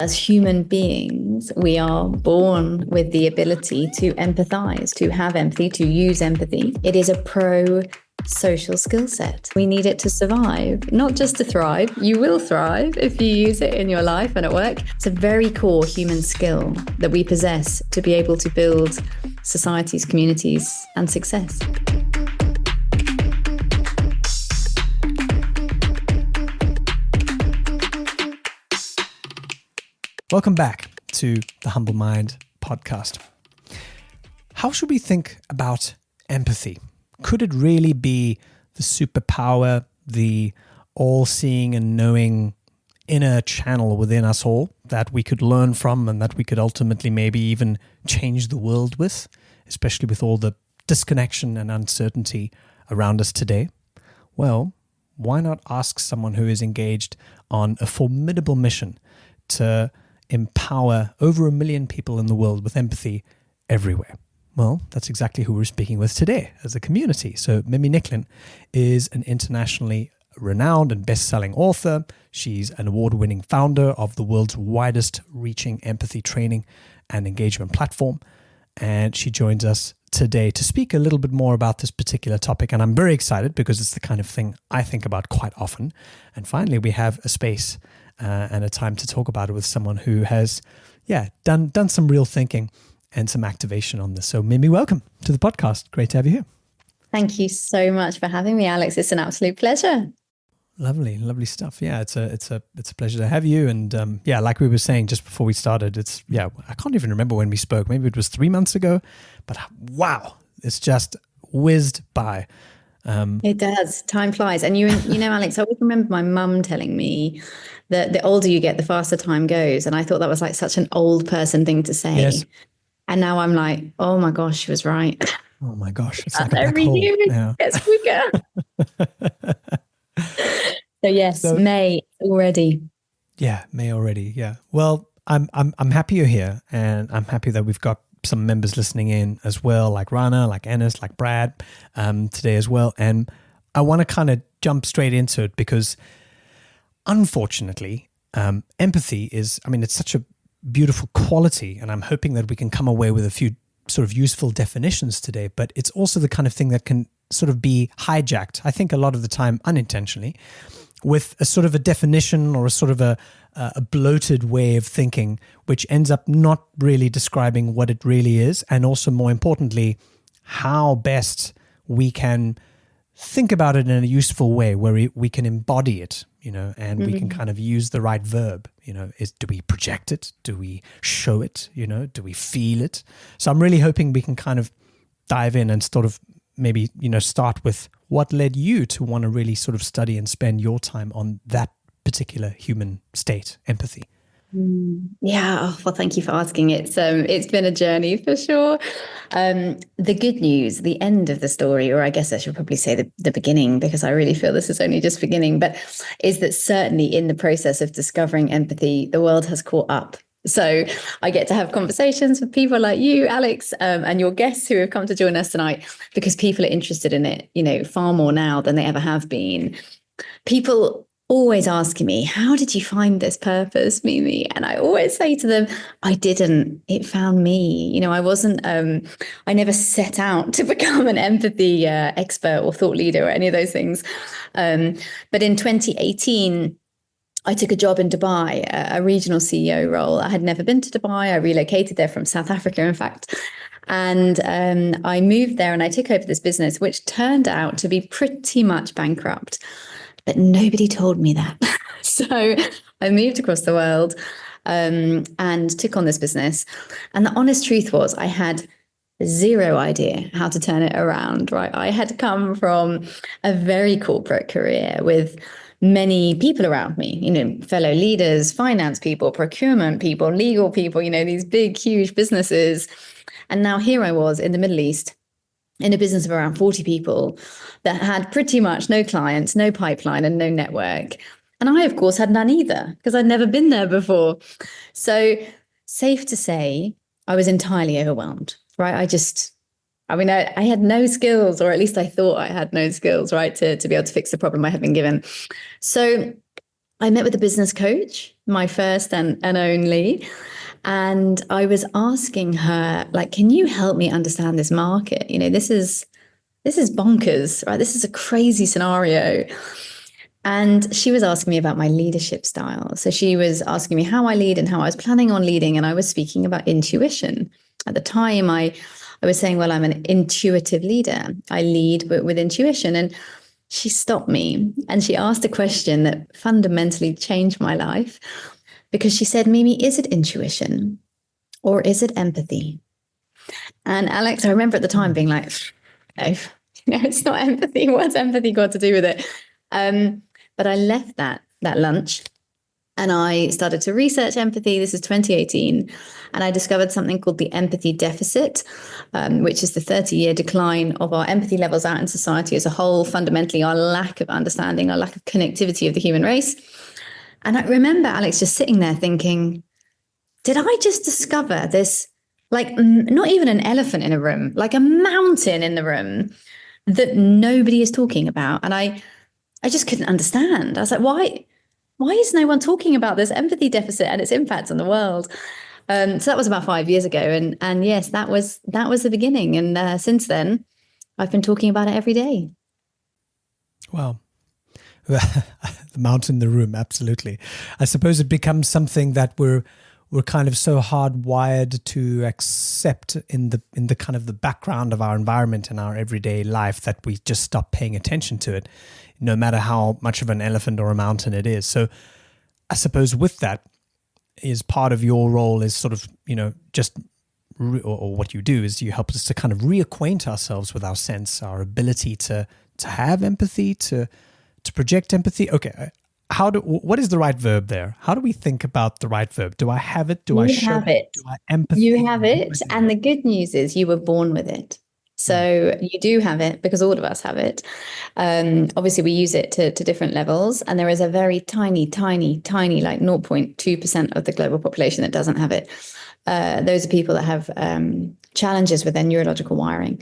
As human beings, we are born with the ability to empathize, to have empathy, to use empathy. It is a pro-social skill set. We need it to survive, not just to thrive. You will thrive if you use it in your life and at work. It's a very core human skill that we possess to be able to build societies, communities, and success. Welcome back to the Humble Mind podcast. How should we think about empathy? Could it really be the superpower, the all-seeing and knowing inner channel within us all that we could learn from and that we could ultimately maybe even change the world with, especially with all the disconnection and uncertainty around us today? Well, why not ask someone who is engaged on a formidable mission to empower over 1 million people in the world with empathy everywhere? Well, that's exactly who we're speaking with today as a community. So Mimi Nicklin is an internationally renowned and best-selling author. She's an award-winning founder of the world's widest-reaching empathy training and engagement platform. And she joins us today to speak a little bit more about this particular topic. And I'm very excited because it's the kind of thing I think about quite often. And finally, we have a space and a time to talk about it with someone who has, done some real thinking and some activation on this. So Mimi, welcome to the podcast. Great to have you here. Thank you so much for having me, Alex. It's an absolute pleasure. Lovely stuff. Yeah, it's a pleasure to have you. And like we were saying just before we started, I can't even remember when we spoke. Maybe it was 3 months ago, but wow, it's just whizzed by. It does. Time flies. And you know, Alex, I always remember my mum telling me that the older you get, the faster time goes. And I thought that was like such an old person thing to say. Yes. And now I'm like, oh my gosh, she was right. Oh my gosh, it's like a black every hole. year it gets bigger. So yes, May already. Yeah, May already. Yeah. Well, I'm happy you're here, and I'm happy that we've got some members listening in as well, like Rana, like Ennis, like Brad, today as well. And I want to kind of jump straight into it because, unfortunately, empathy is, it's such a beautiful quality, and I'm hoping that we can come away with a few sort of useful definitions today, but it's also the kind of thing that can sort of be hijacked, I think a lot of the time unintentionally, with a sort of a definition or a sort of a bloated way of thinking, which ends up not really describing what it really is, and also more importantly, how best we can think about it in a useful way where we can embody it, and we can kind of use the right verb, do we project it? Do we show it? Do we feel it? So I'm really hoping we can kind of dive in and sort of maybe, start with what led you to want to really sort of study and spend your time on that particular human state, empathy. Yeah, well, thank you for asking. It's been a journey for sure. The good news, the end of the story, or I guess I should probably say the beginning, because I really feel this is only just beginning, but is that certainly in the process of discovering empathy, the world has caught up. So I get to have conversations with people like you, Alex, and your guests who have come to join us tonight, because people are interested in it, far more now than they ever have been. People always asking me, how did you find this purpose, Mimi? And I always say to them, I didn't. It found me. I wasn't, I never set out to become an empathy expert or thought leader or any of those things. But in 2018, I took a job in Dubai, a regional CEO role. I had never been to Dubai. I relocated there from South Africa, in fact. And I moved there and I took over this business, which turned out to be pretty much bankrupt. But nobody told me that. So I moved across the world and took on this business. And the honest truth was I had zero idea how to turn it around, right? I had come from a very corporate career with many people around me, fellow leaders, finance people, procurement people, legal people, these big, huge businesses. And now here I was in the Middle East in a business of around 40 people that had pretty much no clients, no pipeline, and no network. And I, of course, had none either because I'd never been there before. So safe to say, I was entirely overwhelmed, right? I had no skills, or at least I thought I had no skills, right, to be able to fix the problem I had been given. So I met with a business coach, my first and only. And I was asking her, like, can you help me understand this market? This is bonkers, right? This is a crazy scenario. And she was asking me about my leadership style. So she was asking me how I lead and how I was planning on leading. And I was speaking about intuition. At the time, I was saying, well, I'm an intuitive leader. I lead with intuition. And she stopped me and she asked a question that fundamentally changed my life because she said, Mimi, is it intuition or is it empathy? And Alex, I remember at the time being like, no, it's not empathy. What's empathy got to do with it? But I left that lunch and I started to research empathy. This is 2018. And I discovered something called the empathy deficit, which is the 30-year decline of our empathy levels out in society as a whole, fundamentally our lack of understanding, our lack of connectivity of the human race. And I remember, Alex, just sitting there thinking, did I just discover this, like not even an elephant in a room, like a mountain in the room that nobody is talking about? And I just couldn't understand. I was like, why is no one talking about this empathy deficit and its impact on the world? So that was about 5 years ago. And yes, that was the beginning. And since then, I've been talking about it every day. Wow. The mountain in the room, absolutely. I suppose it becomes something that we're kind of so hardwired to accept in the kind of the background of our environment and our everyday life that we just stop paying attention to it, no matter how much of an elephant or a mountain it is. So I suppose with that is part of your role is sort of, or what you do is you help us to kind of reacquaint ourselves with our sense, our ability to have empathy, to project empathy. Okay. What is the right verb there? How do we think about the right verb? Do I have it? Do I show it? Do I empathy? You have it. And the good news is you were born with it. So you do have it because all of us have it. Obviously, we use it to different levels. And there is a very tiny, like 0.2% of the global population that doesn't have it. Those are people that have challenges with their neurological wiring.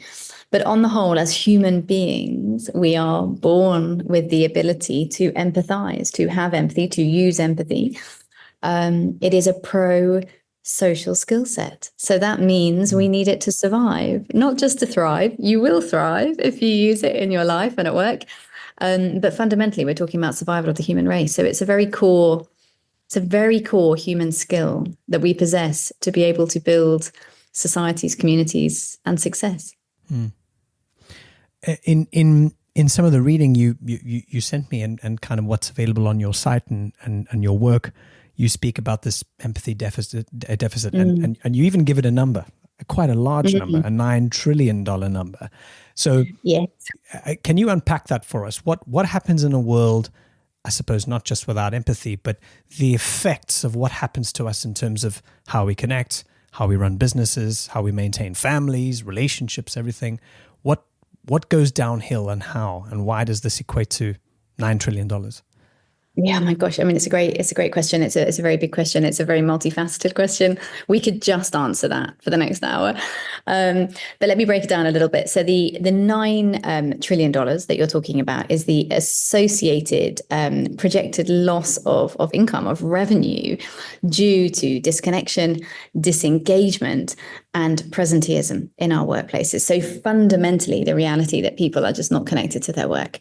But on the whole, as human beings, we are born with the ability to empathize, to have empathy, to use empathy. It is a pro-social skill set. So that means we need it to survive, not just to thrive. You will thrive if you use it in your life and at work. But fundamentally, we're talking about survival of the human race. So it's a very core human skill that we possess to be able to build societies, communities, and success. In some of the reading you sent me and kind of what's available on your site and your work, you speak about this empathy deficit and you even give it a number, quite a large number, a $9 trillion number. So yes. Can you unpack that for us? What happens in a world, I suppose, not just without empathy, but the effects of what happens to us in terms of how we connect, how we run businesses, how we maintain families, relationships, everything. What goes downhill and how, and why does this equate to $9 trillion? Yeah, my gosh. I mean, it's a great question. It's a very big question. It's a very multifaceted question. We could just answer that for the next hour. But let me break it down a little bit. So the $9 trillion that you're talking about is the associated projected loss of income, of revenue due to disconnection, disengagement, and presenteeism in our workplaces. So fundamentally, the reality that people are just not connected to their work.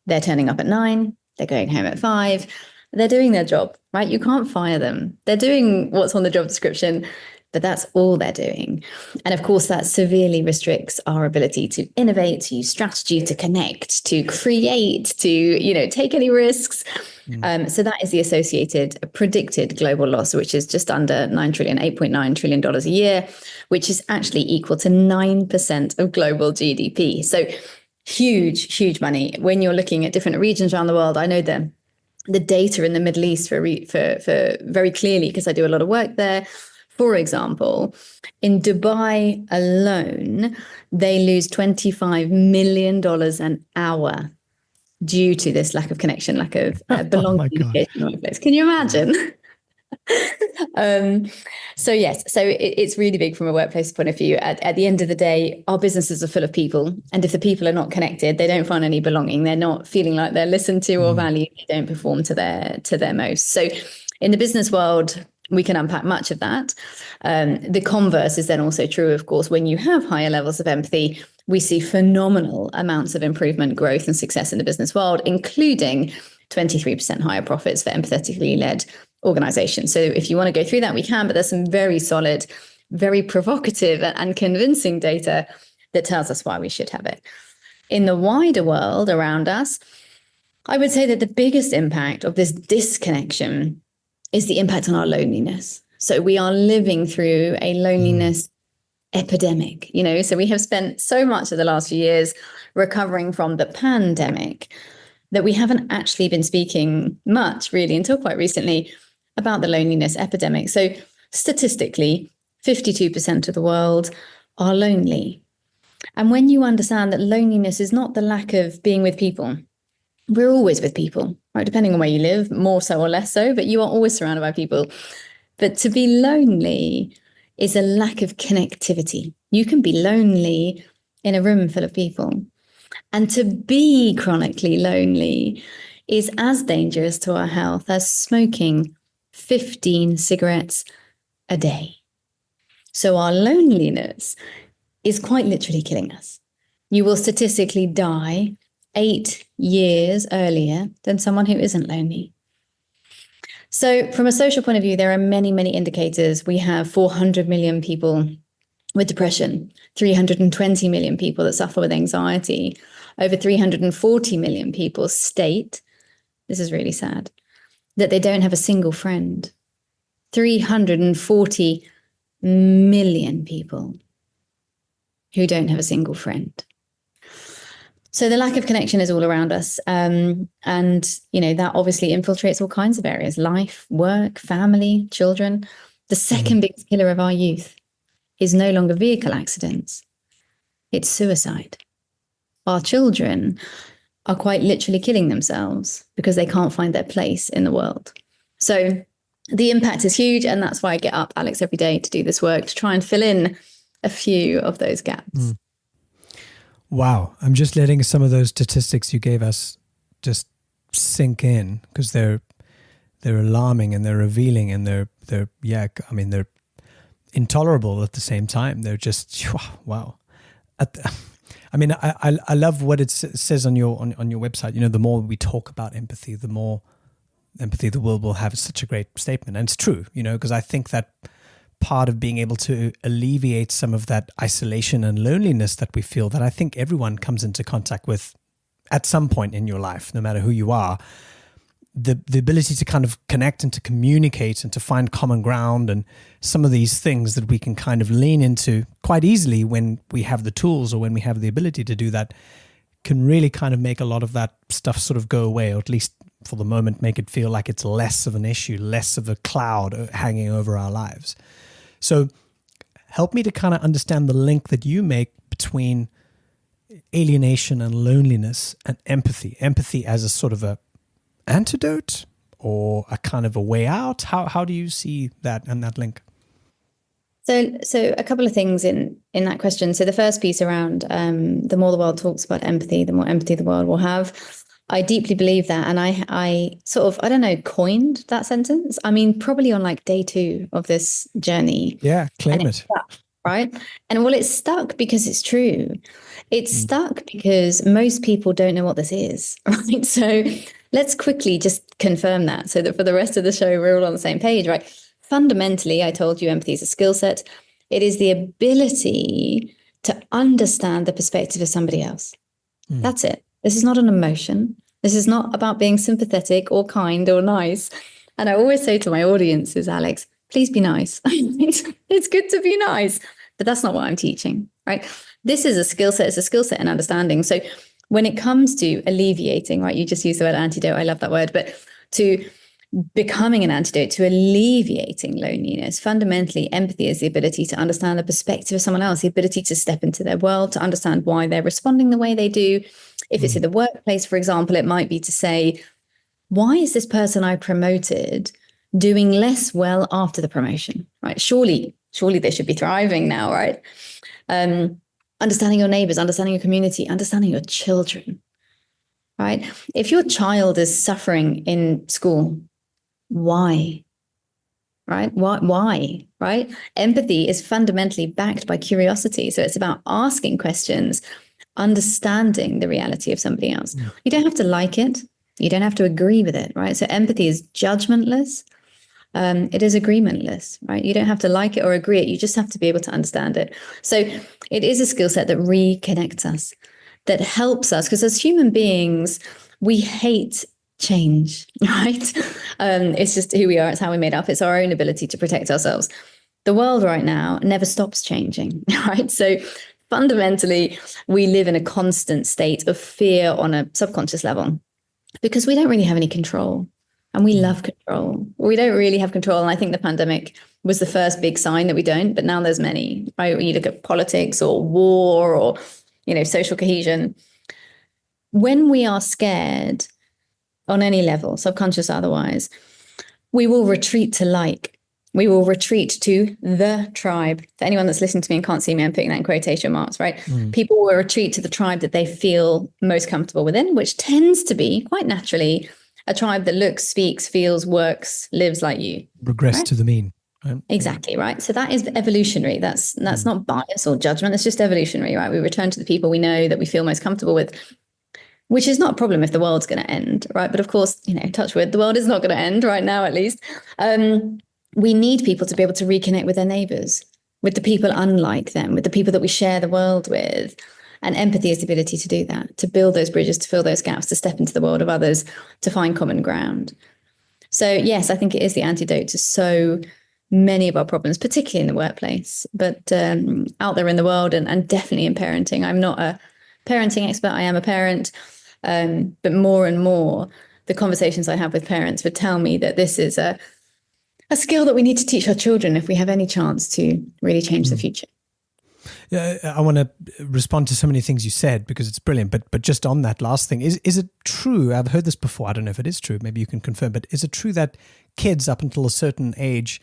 They're turning up at 9. They're going home at 5. They're doing their job, right? You can't fire them. They're doing what's on the job description, but that's all they're doing. And of course, that severely restricts our ability to innovate, to use strategy, to connect, to create, to, take any risks. So that is the associated predicted global loss, which is just under $8.9 trillion a year, which is actually equal to 9% of global GDP. So huge money. When you're looking at different regions around the world, I know the data in the Middle East for very clearly because I do a lot of work there. For example, in Dubai alone, they lose $25 million an hour due to this lack of connection, lack of belonging in the workplace. Can you imagine? um, so yes, so it's really big from a workplace point of view. At the end of the day, our businesses are full of people, and if the people are not connected, they don't find any belonging. They're not feeling like they're listened to or valued. They don't perform to their most. So, in the business world, we can unpack much of that. The converse is then also true, of course. When you have higher levels of empathy, we see phenomenal amounts of improvement, growth, and success in the business world, including 23% higher profits for empathetically led organizations. So if you want to go through that, we can, but there's some very solid, very provocative and convincing data that tells us why we should have it. In the wider world around us, I would say that the biggest impact of this disconnection is the impact on our loneliness. So we are living through a loneliness epidemic, so we have spent so much of the last few years recovering from the pandemic that we haven't actually been speaking much really until quite recently about the loneliness epidemic. So statistically, 52% of the world are lonely. And when you understand that loneliness is not the lack of being with people, we're always with people, right? Depending on where you live, more so or less so, but you are always surrounded by people. But to be lonely is a lack of connectivity. You can be lonely in a room full of people. And to be chronically lonely is as dangerous to our health as smoking 15 cigarettes a day. So our loneliness is quite literally killing us. You will statistically die 8 years earlier than someone who isn't lonely. So from a social point of view, there are many, many indicators. We have 400 million people with depression, 320 million people that suffer with anxiety, over 340 million people state, this is really sad, that they don't have a single friend. 340 million people who don't have a single friend. So the lack of connection is all around us. And, that obviously infiltrates all kinds of areas: life, work, family, children. The second biggest killer of our youth is no longer vehicle accidents. It's suicide. Our children are quite literally killing themselves because they can't find their place in the world. So the impact is huge. And that's why I get up, Alex, every day to do this work, to try and fill in a few of those gaps. Wow. I'm just letting some of those statistics you gave us just sink in, because they're alarming and they're revealing, and they're intolerable at the same time. They're just, wow. I love what it says on your website. The more we talk about empathy, the more empathy the world will have. It's such a great statement. And it's true, because I think that part of being able to alleviate some of that isolation and loneliness that we feel, that I think everyone comes into contact with at some point in your life, no matter who you are, the ability to kind of connect and to communicate and to find common ground, and some of these things that we can kind of lean into quite easily when we have the tools or when we have the ability to do that, can really kind of make a lot of that stuff sort of go away, or at least for the moment make it feel like it's less of an issue, less of a cloud hanging over our lives. So help me to kind of understand the link that you make between alienation and loneliness and empathy. Empathy as a sort of a antidote or a kind of a way out. How do you see that and that link? So a couple of things in that question. So the first piece around the more the world talks about empathy, the more empathy the world will have. I deeply believe that. And I sort of, I don't know, coined that sentence. I mean, probably on like day 2 of this journey. Yeah, claim it. Stuck, right? And well, it's stuck because it's true. It's stuck because most people don't know what this is, right? So let's quickly just confirm that so that for the rest of the show, we're all on the same page, right? Fundamentally, I told you empathy is a skill set. It is the ability to understand the perspective of somebody else. That's it. This is not an emotion. This is not about being sympathetic or kind or nice. And I always say to my audiences, Alex, please be nice. It's good to be nice, but that's not what I'm teaching, right? This is a skill set. It's a skill set and understanding. So when it comes to alleviating, right, you just used the word antidote. I love that word, but to becoming an antidote to alleviating loneliness, fundamentally, empathy is the ability to understand the perspective of someone else, the ability to step into their world, to understand why they're responding the way they do. If it's in the workplace, for example, it might be to say, why is this person I promoted doing less well after the promotion, right? Surely they should be thriving now, right? Understanding your neighbors, understanding your community, understanding your children, right? If your child is suffering in school, why? Right? Why? Right? Empathy is fundamentally backed by curiosity. So it's about asking questions, understanding the reality of somebody else. You don't have to like it. You don't have to agree with it, right? So empathy is judgmentless. It is agreementless, right? You don't have to like it or agree it. You just have to be able to understand it. So it is a skill set that reconnects us, that helps us, because as human beings, we hate change, right? It's just who we are. It's how we're made up. It's our own ability to protect ourselves. The world right now never stops changing, right? So fundamentally, we live in a constant state of fear on a subconscious level because we don't really have any control. And we love control. We don't really have control. And I think the pandemic was the first big sign that we don't. But now there's many, right? When you look at politics or war or, social cohesion. When we are scared on any level, subconscious otherwise, we will retreat to like. We will retreat to the tribe. For anyone that's listening to me and can't see me, I'm putting that in quotation marks, right? People will retreat to the tribe that they feel most comfortable within, which tends to be quite naturally a tribe that looks, speaks, feels, works, lives like you. Regress right? to the mean. Right? Exactly, right? So that is evolutionary. That's not bias or judgment. It's just evolutionary, right? We return to the people we know that we feel most comfortable with, which is not a problem if the world's going to end, right? But of course, touch wood, the world is not going to end right now, at least. We need people to be able to reconnect with their neighbors, with the people unlike them, with the people that we share the world with. And empathy is the ability to do that, to build those bridges, to fill those gaps, to step into the world of others, to find common ground. So yes, I think it is the antidote to so many of our problems, particularly in the workplace, but out there in the world and definitely in parenting. I'm not a parenting expert. I am a parent, but more and more the conversations I have with parents would tell me that this is a skill that we need to teach our children if we have any chance to really change the future. Yeah, I want to respond to so many things you said because it's brilliant. But just on that last thing, is it true? I've heard this before. I don't know if it is true. Maybe you can confirm. But is it true that kids up until a certain age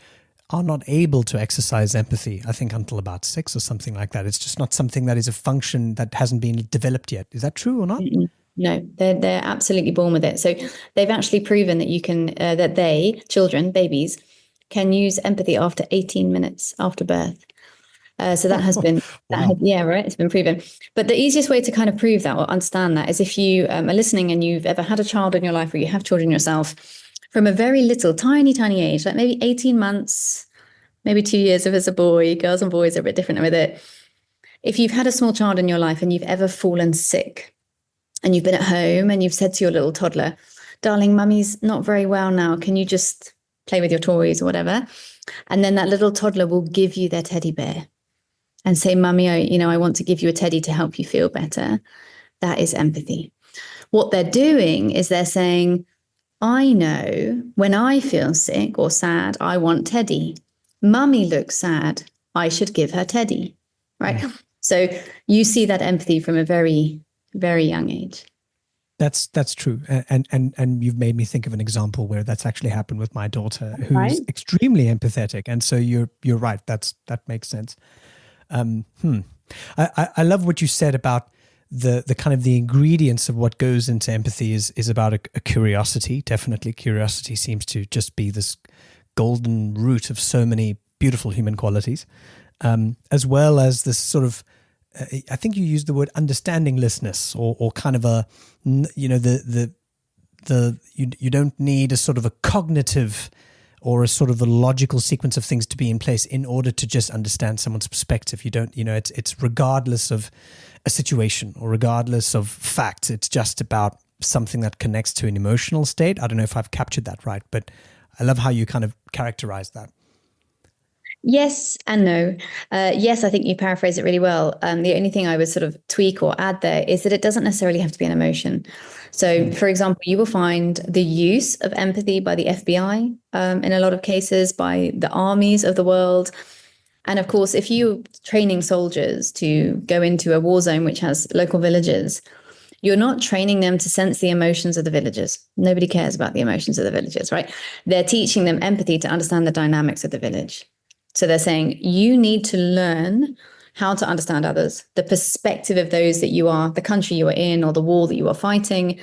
are not able to exercise empathy? I think until about 6 or something like that. It's just not something that is a function that hasn't been developed yet. Is that true or not? No, they're absolutely born with it. So they've actually proven that you can children, babies, can use empathy after 18 minutes after birth. So that has been, right? It's been proven. But the easiest way to kind of prove that or understand that is if you are listening and you've ever had a child in your life or you have children yourself from a very little, tiny, tiny age, like maybe 18 months, maybe 2 years if it's a boy. Girls and boys are a bit different with it. If you've had a small child in your life and you've ever fallen sick and you've been at home and you've said to your little toddler, darling, mummy's not very well now. Can you just play with your toys or whatever? And then that little toddler will give you their teddy bear and say, mummy, I want to give you a teddy to help you feel better. That is empathy. What they're doing is they're saying, I know when I feel sick or sad, I want teddy. Mummy looks sad. I should give her teddy, right? Yeah. So you see that empathy from a very, very young age. That's true. And you've made me think of an example where that's actually happened with my daughter, who's extremely empathetic. And so you're right. That makes sense. I love what you said about the kind of the ingredients of what goes into empathy is about a curiosity. Definitely curiosity seems to just be this golden root of so many beautiful human qualities, as well as this sort of, I think you used the word understandinglessness or kind of a, you don't need a sort of a cognitive or a sort of a logical sequence of things to be in place in order to just understand someone's perspective. You don't, it's regardless of a situation or regardless of facts. It's just about something that connects to an emotional state. I don't know if I've captured that right, but I love how you kind of characterize that. Yes and no. Yes, I think you paraphrase it really well. The only thing I would sort of tweak or add there is that it doesn't necessarily have to be an emotion. So, for example, you will find the use of empathy by the FBI in a lot of cases, by the armies of the world. And of course, if you're training soldiers to go into a war zone which has local villages, you're not training them to sense the emotions of the villagers. Nobody cares about the emotions of the villagers, right? They're teaching them empathy to understand the dynamics of the village. So they're saying, you need to learn how to understand others, the perspective of those that you are, the country you are in, or the war that you are fighting.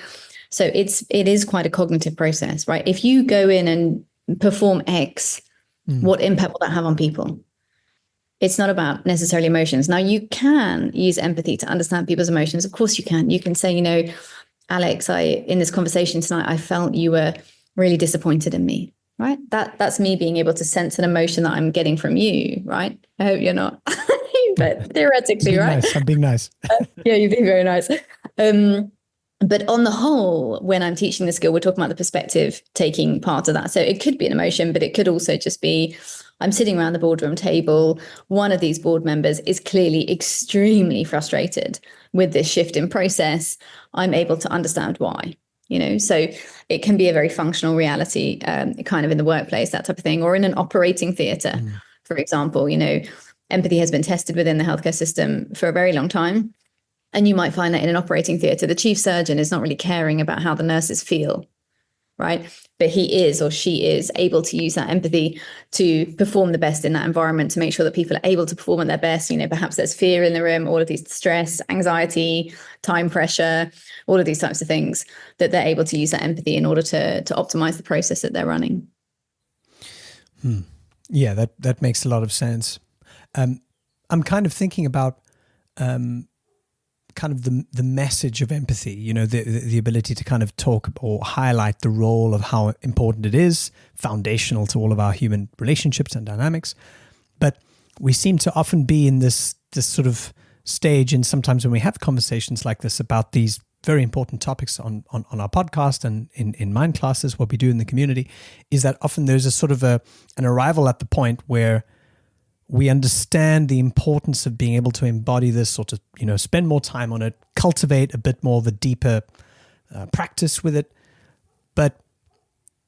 So it is quite a cognitive process, right? If you go in and perform X, what impact will that have on people? It's not about necessarily emotions. Now, you can use empathy to understand people's emotions. Of course you can. You can say, you know, Alex, in this conversation tonight, I felt you were really disappointed in me, right? That's me being able to sense an emotion that I'm getting from you, right? I hope you're not, but theoretically, right? Nice. I'm being nice. Yeah, you're being very nice. But on the whole, when I'm teaching the skill, we're talking about the perspective taking part of that. So it could be an emotion, but it could also just be, I'm sitting around the boardroom table. One of these board members is clearly extremely frustrated with this shift in process. I'm able to understand why, you know, so it can be a very functional reality, kind of in the workplace, that type of thing, or in an operating theatre, for example. You know, empathy has been tested within the healthcare system for a very long time. And you might find that in an operating theatre, the chief surgeon is not really caring about how the nurses feel, right? But he is, or she is, able to use that empathy to perform the best in that environment, to make sure that people are able to perform at their best. You know, perhaps there's fear in the room, all of these stress, anxiety, time pressure, all of these types of things, that they're able to use that empathy in order to optimize the process that they're running. Yeah, that makes a lot of sense. I'm kind of thinking about kind of the message of empathy, you know, the ability to kind of talk or highlight the role of how important it is, foundational to all of our human relationships and dynamics. But we seem to often be in this sort of stage, and sometimes when we have conversations like this about these very important topics on our podcast and in mind classes, what we do in the community, is that often there's a sort of an arrival at the point where we understand the importance of being able to embody this, sort of, you know, spend more time on it, cultivate a bit more of a deeper practice with it. But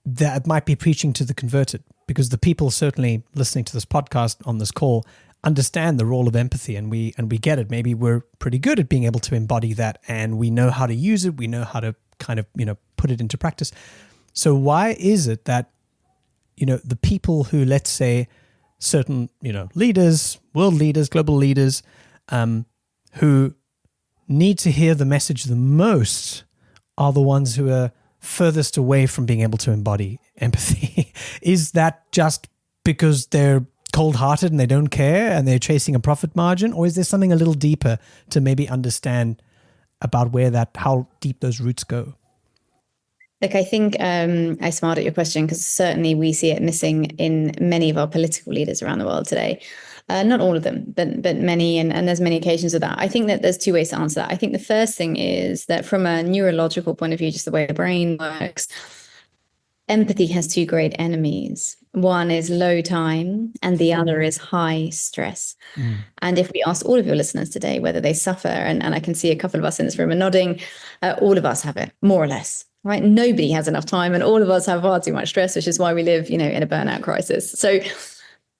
that might be preaching to the converted, because the people certainly listening to this podcast on this call understand the role of empathy, and we get it. Maybe we're pretty good at being able to embody that, and we know how to use it. We know how to kind of, you know, put it into practice. So why is it that, you know, the people who, let's say, certain, you know, leaders, world leaders, global leaders, who need to hear the message the most are the ones who are furthest away from being able to embody empathy? Is that just because they're cold-hearted and they don't care and they're chasing a profit margin? Or is there something a little deeper to maybe understand about how deep those roots go? Look, I think I smiled at your question, because certainly we see it missing in many of our political leaders around the world today. Not all of them, but many, and there's many occasions of that. I think that there's two ways to answer that. I think the first thing is that from a neurological point of view, just the way the brain works, empathy has two great enemies. One is low time and the other is high stress. And if we ask all of your listeners today whether they suffer, and I can see a couple of us in this room are nodding, all of us have it, more or less. Right? Nobody has enough time, and all of us have far too much stress, which is why we live, you know, in a burnout crisis. So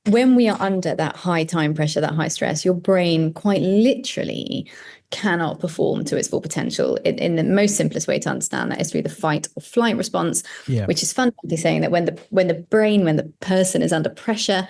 when we are under that high time pressure, that high stress, your brain quite literally cannot perform to its full potential. In the most simplest way to understand that is through the fight or flight response, which is fundamentally saying that when the person is under pressure,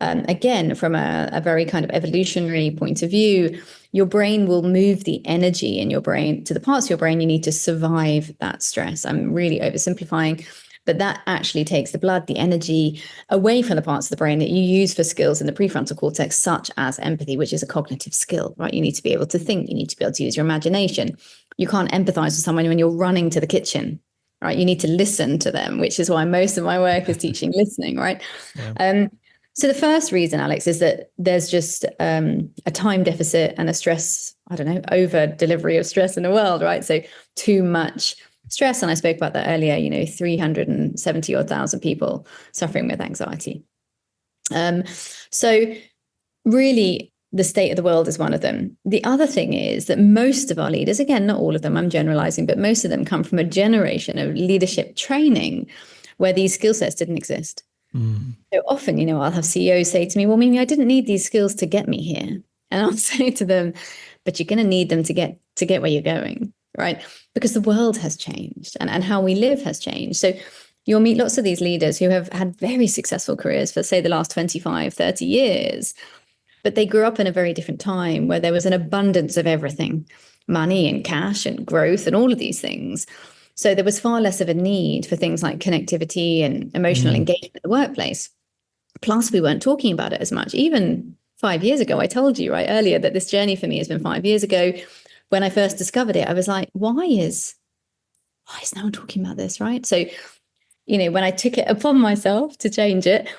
again, from a very kind of evolutionary point of view, your brain will move the energy in your brain to the parts of your brain you need to survive that stress. I'm really oversimplifying, but that actually takes the blood, the energy away from the parts of the brain that you use for skills in the prefrontal cortex, such as empathy, which is a cognitive skill, right? You need to be able to think. You need to be able to use your imagination. You can't empathize with someone when you're running to the kitchen, right? You need to listen to them, which is why most of my work is teaching listening, right? Yeah. So the first reason, Alex, is that there's just a time deficit and a stress, over delivery of stress in the world, right? So too much stress. And I spoke about that earlier, 370 odd thousand people suffering with anxiety. So really the state of the world is one of them. The other thing is that most of our leaders, again, not all of them, I'm generalizing, but most of them come from a generation of leadership training where these skill sets didn't exist. So often, I'll have CEOs say to me, well, Mimi, I didn't need these skills to get me here. And I'll say to them, but you're going to need them to get where you're going. right? Because the world has changed and how we live has changed. So you'll meet lots of these leaders who have had very successful careers for, say, the last 25, 30 years, but they grew up in a very different time where there was an abundance of everything, money and cash and growth and all of these things. So there was far less of a need for things like connectivity and emotional engagement in the workplace. Plus, we weren't talking about it as much. Even 5 years ago, I told you right earlier that this journey for me has been 5 years ago. When I first discovered it, I was like, why is no one talking about this, right? So, when I took it upon myself to change it,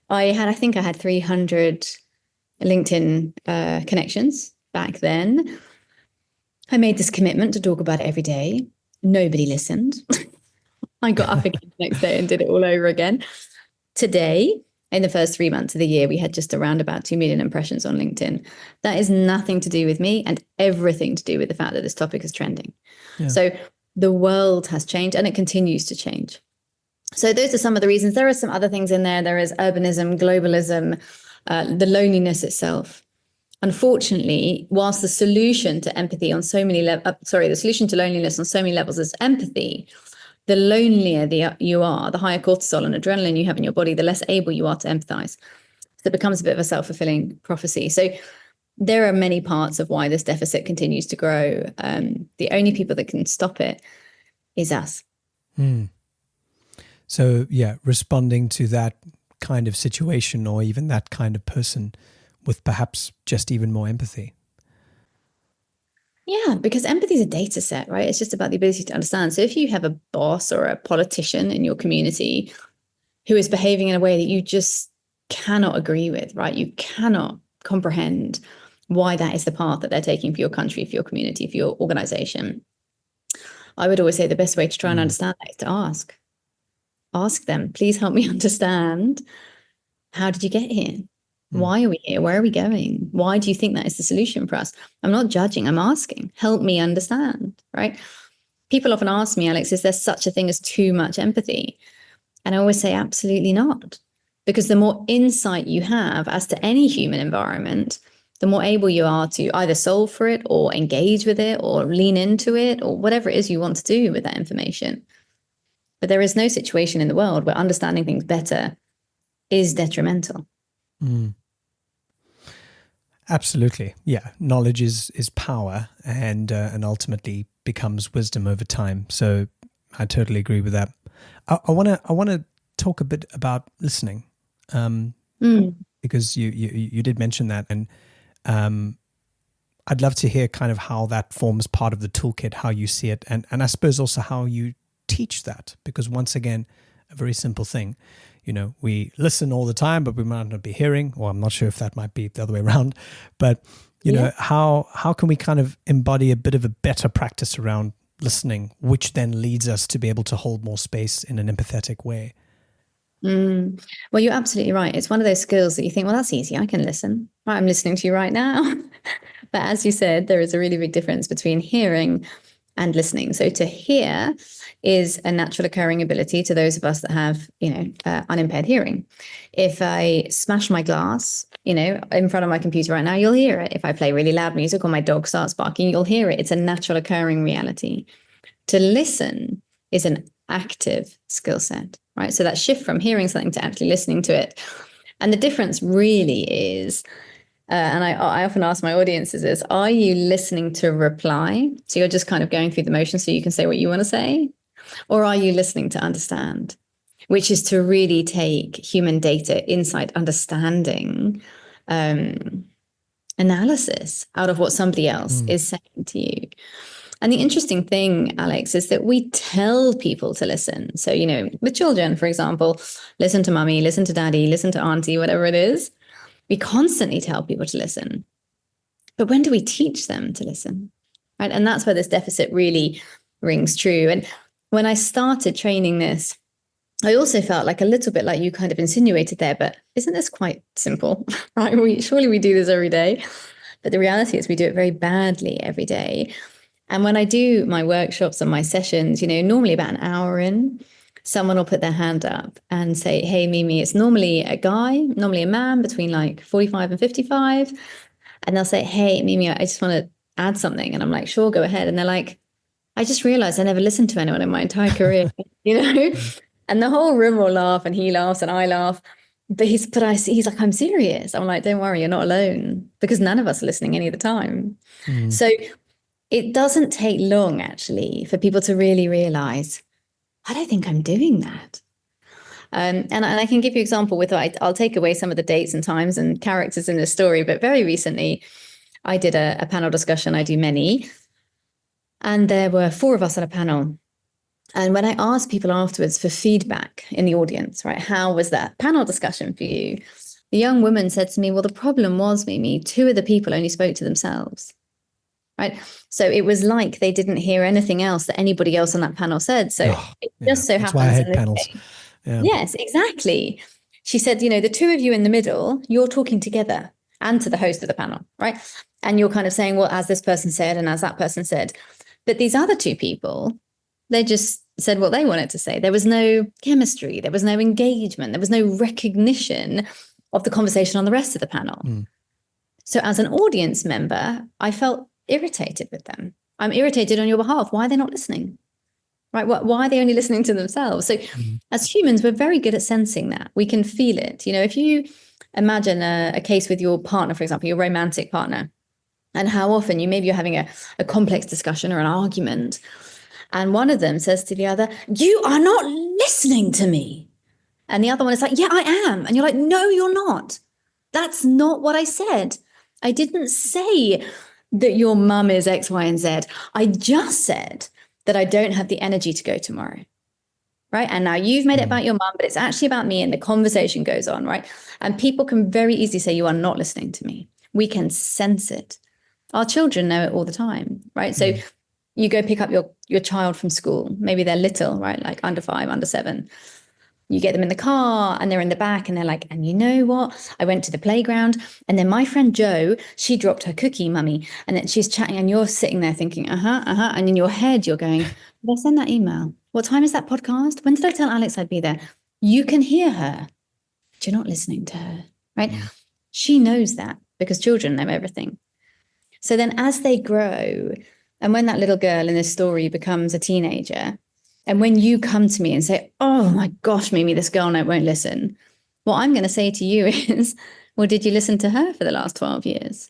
I think I had 300 LinkedIn connections back then. I made this commitment to talk about it every day. Nobody listened. I got up again the next day and did it all over again. Today, in the first 3 months of the year, we had just around about 2 million impressions on LinkedIn. That is nothing to do with me and everything to do with the fact that this topic is trending. Yeah. So the world has changed and it continues to change. So those are some of the reasons. There are some other things in there. There is urbanism, globalism, the loneliness itself. Unfortunately, whilst the solution to empathy on so many the solution to loneliness on so many levels is empathy, the lonelier you are, the higher cortisol and adrenaline you have in your body, the less able you are to empathize. So it becomes a bit of a self-fulfilling prophecy. So there are many parts of why this deficit continues to grow. The only people that can stop it is us. So, yeah, responding to that kind of situation or even that kind of person with perhaps just even more empathy. Yeah, because empathy is a data set, right? It's just about the ability to understand. So if you have a boss or a politician in your community who is behaving in a way that you just cannot agree with, right? You cannot comprehend why that is the path that they're taking for your country, for your community, for your organization. I would always say the best way to try and understand that is to ask. Ask them, please help me understand. How did you get here? Why are we here? Where are we going? Why do you think that is the solution for us? I'm not judging, I'm asking. Help me understand, right? People often ask me, Alex, is there such a thing as too much empathy? And I always say, absolutely not. Because the more insight you have as to any human environment, the more able you are to either solve for it or engage with it or lean into it or whatever it is you want to do with that information. But there is no situation in the world where understanding things better is detrimental. Absolutely. Yeah. Knowledge is power and ultimately becomes wisdom over time. So I totally agree with that. I want to talk a bit about listening because you did mention that. And I'd love to hear kind of how that forms part of the toolkit, how you see it. And I suppose also how you teach that, because once again, a very simple thing. We listen all the time, but we might not be hearing, or I'm not sure if that might be the other way around. But, you know, how can we kind of embody a bit of a better practice around listening, which then leads us to be able to hold more space in an empathetic way? Well, you're absolutely right. It's one of those skills that you think, well, that's easy. I can listen. Right, I'm listening to you right now. But as you said, there is a really big difference between hearing and listening. So to hear is a natural occurring ability to those of us that have, unimpaired hearing. If I smash my glass, in front of my computer right now, you'll hear it. If I play really loud music or my dog starts barking, you'll hear it. It's a natural occurring reality. To listen is an active skill set, right? So that shift from hearing something to actually listening to it. And the difference really is, and I often ask my audiences this, are you listening to reply? So you're just kind of going through the motions so you can say what you want to say? Or are you listening to understand? Which is to really take human data, insight, understanding, analysis out of what somebody else is saying to you. And the interesting thing, Alex, is that we tell people to listen. So, with children, for example, listen to mommy, listen to daddy, listen to auntie, whatever it is. We constantly tell people to listen. But when do we teach them to listen? Right? And that's where this deficit really rings true. And when I started training this, I also felt like a little bit like you kind of insinuated there, but isn't this quite simple, right? Surely we do this every day. But the reality is we do it very badly every day. And when I do my workshops and my sessions, normally about an hour in, someone will put their hand up and say, hey, Mimi, it's normally a guy, normally a man between like 45 and 55. And they'll say, hey, Mimi, I just want to add something. And I'm like, sure, go ahead. And they're like, I just realized I never listened to anyone in my entire career, you know? Mm. And the whole room will laugh and he laughs and I laugh. He's like, I'm serious. I'm like, don't worry, you're not alone because none of us are listening any of the time. Mm. So it doesn't take long actually for people to really realize, I don't think I'm doing that. And I can give you an example with, I'll take away some of the dates and times and characters in the story, but very recently I did a panel discussion. I do many. And there were 4 of us on a panel. And when I asked people afterwards for feedback in the audience, right, how was that panel discussion for you? The young woman said to me, well, the problem was, Mimi, 2 of the people only spoke to themselves, right? So it was like they didn't hear anything else that anybody else on that panel said. So Oh, it yeah. just so That's why I happens in hate this panels. case. Yeah. Yes, exactly. She said, you know, the 2 of you in the middle, you're talking together and to the host of the panel, right? And you're kind of saying, well, as this person said and as that person said. But these other 2 people, they just said what they wanted to say. There was no chemistry, there was no engagement, there was no recognition of the conversation on the rest of the panel. Mm. So as an audience member, I felt irritated with them. I'm irritated on your behalf. Why are they not listening? Right? Why are they only listening to themselves? So as humans, we're very good at sensing that. We can feel it. You know, if you imagine a case with your partner, for example, your romantic partner, and how often you're having a complex discussion or an argument, and one of them says to the other, you are not listening to me. And the other one is like, yeah, I am. And you're like, no, you're not. That's not what I said. I didn't say that your mum is X, Y, and Z. I just said that I don't have the energy to go tomorrow. Right. And now you've made it about your mum, but it's actually about me. And the conversation goes on. Right. And people can very easily say, you are not listening to me. We can sense it. Our children know it all the time. Right. So you go pick up your child from school. Maybe they're little, right? Like under 5, under 7. You get them in the car and they're in the back and they're like, and you know what? I went to the playground and then my friend Jo, she dropped her cookie, mummy. And then she's chatting and you're sitting there thinking, And in your head, you're going, did I send that email? What time is that podcast? When did I tell Alex I'd be there? You can hear her, but you're not listening to her, right? She knows that because children know everything. So then as they grow, and when that little girl in this story becomes a teenager, and when you come to me and say, oh my gosh, Mimi, this girl won't listen, what I'm going to say to you is, well, did you listen to her for the last 12 years?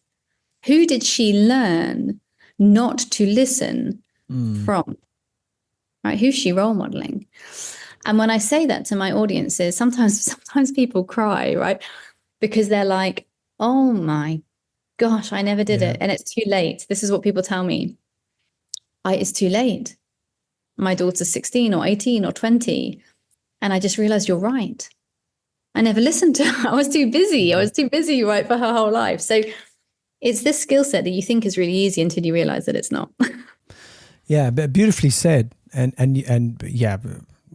Who did she learn not to listen from? Right? Who's she role modeling? And when I say that to my audiences, sometimes people cry, right? Because they're like, oh my gosh, I never did it. And it's too late. This is what people tell me. It's too late. My daughter's 16 or 18 or 20. And I just realized you're right. I never listened to her. I was too busy. Right, for her whole life. So it's this skill set that you think is really easy until you realize that it's not. Yeah, but beautifully said. And yeah,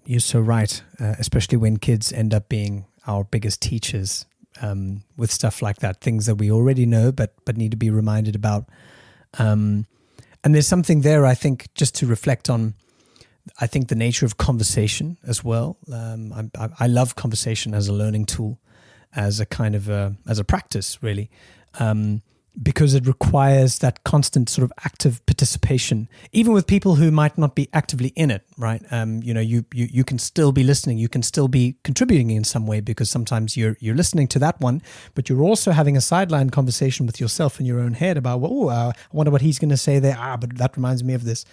you're so right, especially when kids end up being our biggest teachers with stuff like that, things that we already know but need to be reminded about. And there's something there, I think, just to reflect on, I think, the nature of conversation as well. I love conversation as a learning tool, as a kind of as a practice, really, because it requires that constant sort of active participation, even with people who might not be actively in it, right? You know, you can still be listening, you can still be contributing in some way, because sometimes you're listening to that one, but you're also having a sideline conversation with yourself in your own head about, I wonder what he's going to say there. But that reminds me of this,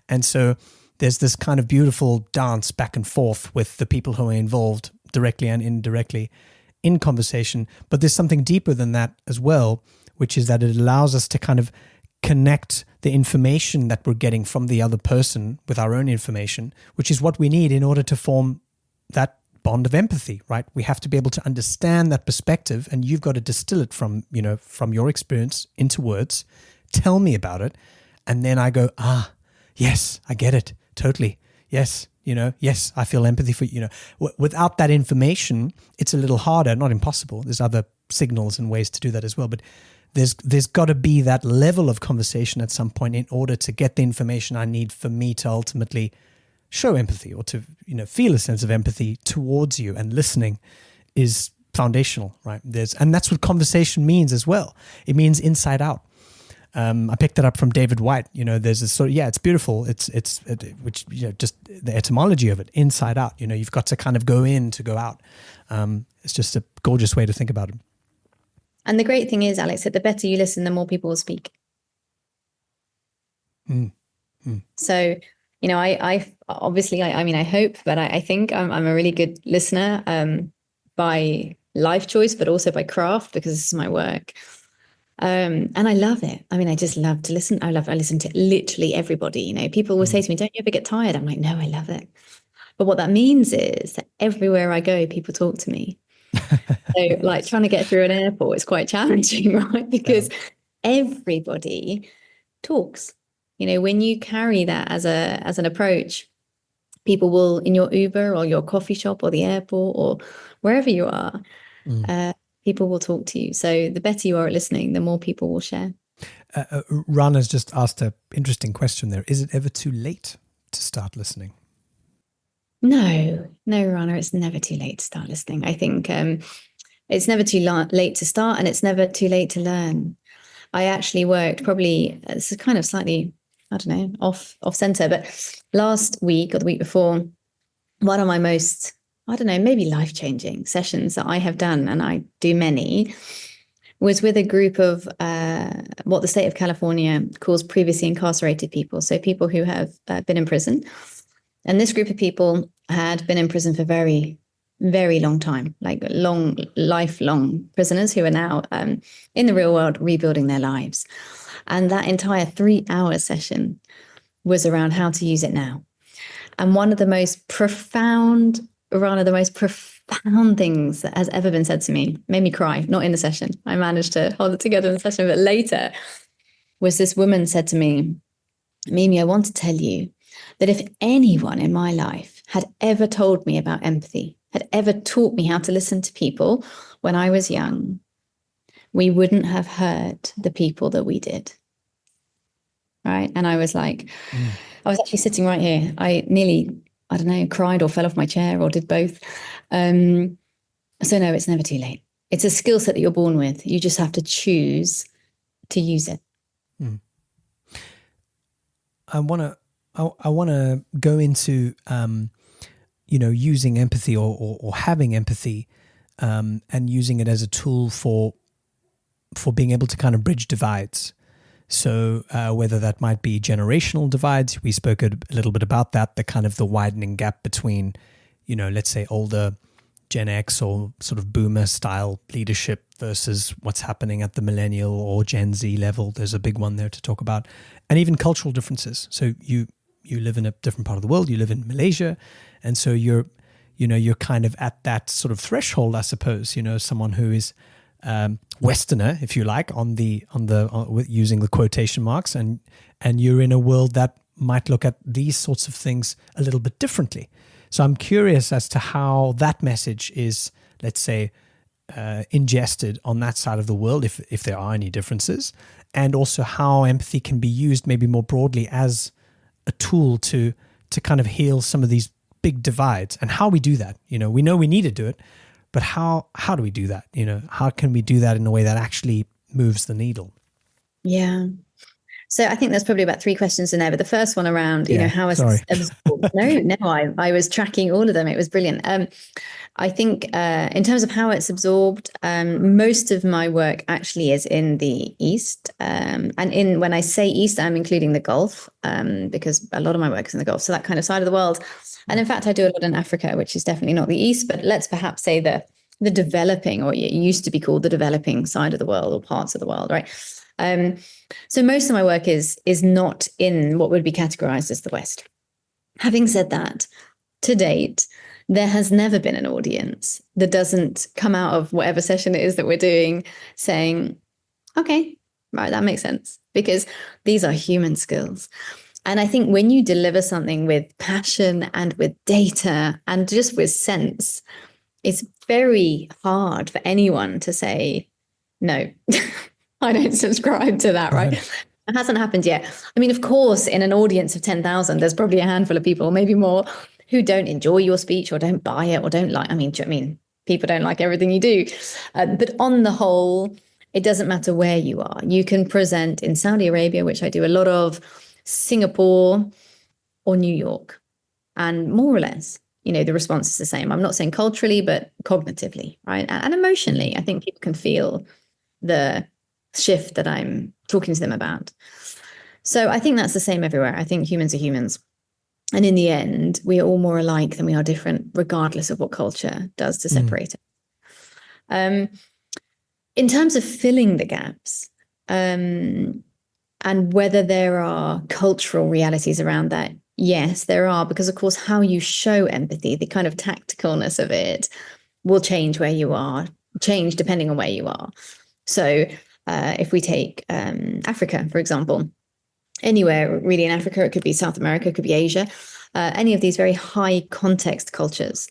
and so there's this kind of beautiful dance back and forth with the people who are involved directly and indirectly in conversation. But there's something deeper than that as well, which is that it allows us to kind of connect the information that we're getting from the other person with our own information, which is what we need in order to form that bond of empathy, right? We have to be able to understand that perspective, and you've got to distill it from your experience into words. Tell me about it. And then I go, yes, I get it. Totally. Yes. Yes, I feel empathy for, without that information, it's a little harder, not impossible. There's other signals and ways to do that as well. But there's got to be that level of conversation at some point in order to get the information I need for me to ultimately show empathy, or to, feel a sense of empathy towards you. And listening is foundational, right? And that's what conversation means as well. It means inside out. I picked it up from David White. There's a sort of, it's beautiful. Which, just the etymology of it, inside out. You've got to kind of go in to go out. It's just a gorgeous way to think about it. And the great thing is, Alex, that the better you listen, the more people will speak. So, I obviously, I hope, but I think I'm a really good listener by life choice, but also by craft, because this is my work. And I love it. I just love to listen. I listen to literally everybody. People will say to me, don't you ever get tired? I'm like, no, I love it. But what that means is that everywhere I go, people talk to me. So like trying to get through an airport is quite challenging, right? Because everybody talks. When you carry that as an approach, people will, in your Uber or your coffee shop or the airport or wherever you are, people will talk to you. So the better you are at listening, the more people will share. Ron has just asked an interesting question there. Is it ever too late to start listening? No, Rana, it's never too late to start listening. I think it's never too late to start, and it's never too late to learn. I actually worked probably, this is kind of slightly, I don't know, off center, but last week or the week before, one of my most, I don't know, maybe life-changing sessions that I have done, and I do many, was with a group of what the state of California calls previously incarcerated people. So people who have been in prison. And this group of people had been in prison for very, very long time, like lifelong prisoners who are now in the real world rebuilding their lives. And that entire 3-hour session was around how to use it now. And one of the most profound things that has ever been said to me, made me cry, not in the session. I managed to hold it together in the session, but later was this woman said to me, Mimi, I want to tell you that if anyone in my life had ever told me about empathy, had ever taught me how to listen to people when I was young, we wouldn't have hurt the people that we did. Right? And I was like, I was actually sitting right here. I nearly, I don't know, cried or fell off my chair or did both. So no, it's never too late. It's a skill set that you're born with. You just have to choose to use it. I want to go into, using empathy or having empathy and using it as a tool for being able to kind of bridge divides. So whether that might be generational divides, we spoke a little bit about that, the widening gap between, let's say older Gen X or sort of boomer style leadership versus what's happening at the millennial or Gen Z level. There's a big one there to talk about. And even cultural differences. So you live in a different part of the world, you live in Malaysia, and so you're kind of at that sort of threshold, I suppose, someone who is Westerner, if you like, on using the quotation marks, and you're in a world that might look at these sorts of things a little bit differently. So I'm curious as to how that message is, let's say, ingested on that side of the world, if there are any differences, and also how empathy can be used maybe more broadly as a tool to kind of heal some of these big divides, and how we do that. We know we need to do it, but how do we do that? How can we do that in a way that actually moves the needle? Yeah. So I think there's probably about 3 questions in there, but the first one around, how is absorbed? No, I was tracking all of them. It was brilliant. I think in terms of how it's absorbed, most of my work actually is in the East. And when I say East, I'm including the Gulf, because a lot of my work is in the Gulf. So that kind of side of the world. And in fact, I do a lot in Africa, which is definitely not the East, but let's perhaps say the developing, or it used to be called the developing side of the world, or parts of the world, right? So most of my work is not in what would be categorized as the West. Having said that, to date, there has never been an audience that doesn't come out of whatever session it is that we're doing saying, okay, right, that makes sense, because these are human skills. And I think when you deliver something with passion and with data and just with sense, it's very hard for anyone to say, no, I don't subscribe to that, right? It hasn't happened yet. I mean, of course, in an audience of 10,000, there's probably a handful of people, maybe more, who don't enjoy your speech or don't buy it or don't like. I mean, people don't like everything you do. But on the whole, It doesn't matter where you are. You can present in Saudi Arabia, which I do a lot of, Singapore, or New York. And more or less, the response is the same. I'm not saying culturally, but cognitively, right? And emotionally, I think people can feel the shift that I'm talking to them about. So I think that's the same everywhere. I think humans are humans. And in the end, we are all more alike than we are different, regardless of what culture does to separate it. In terms of filling the gaps, and whether there are cultural realities around that, yes, there are, because of course, how you show empathy, the kind of tacticalness of it, will change where you are, change depending on where you are. So if we take Africa, for example, anywhere really in Africa, it could be South America, it could be Asia, any of these very high context cultures.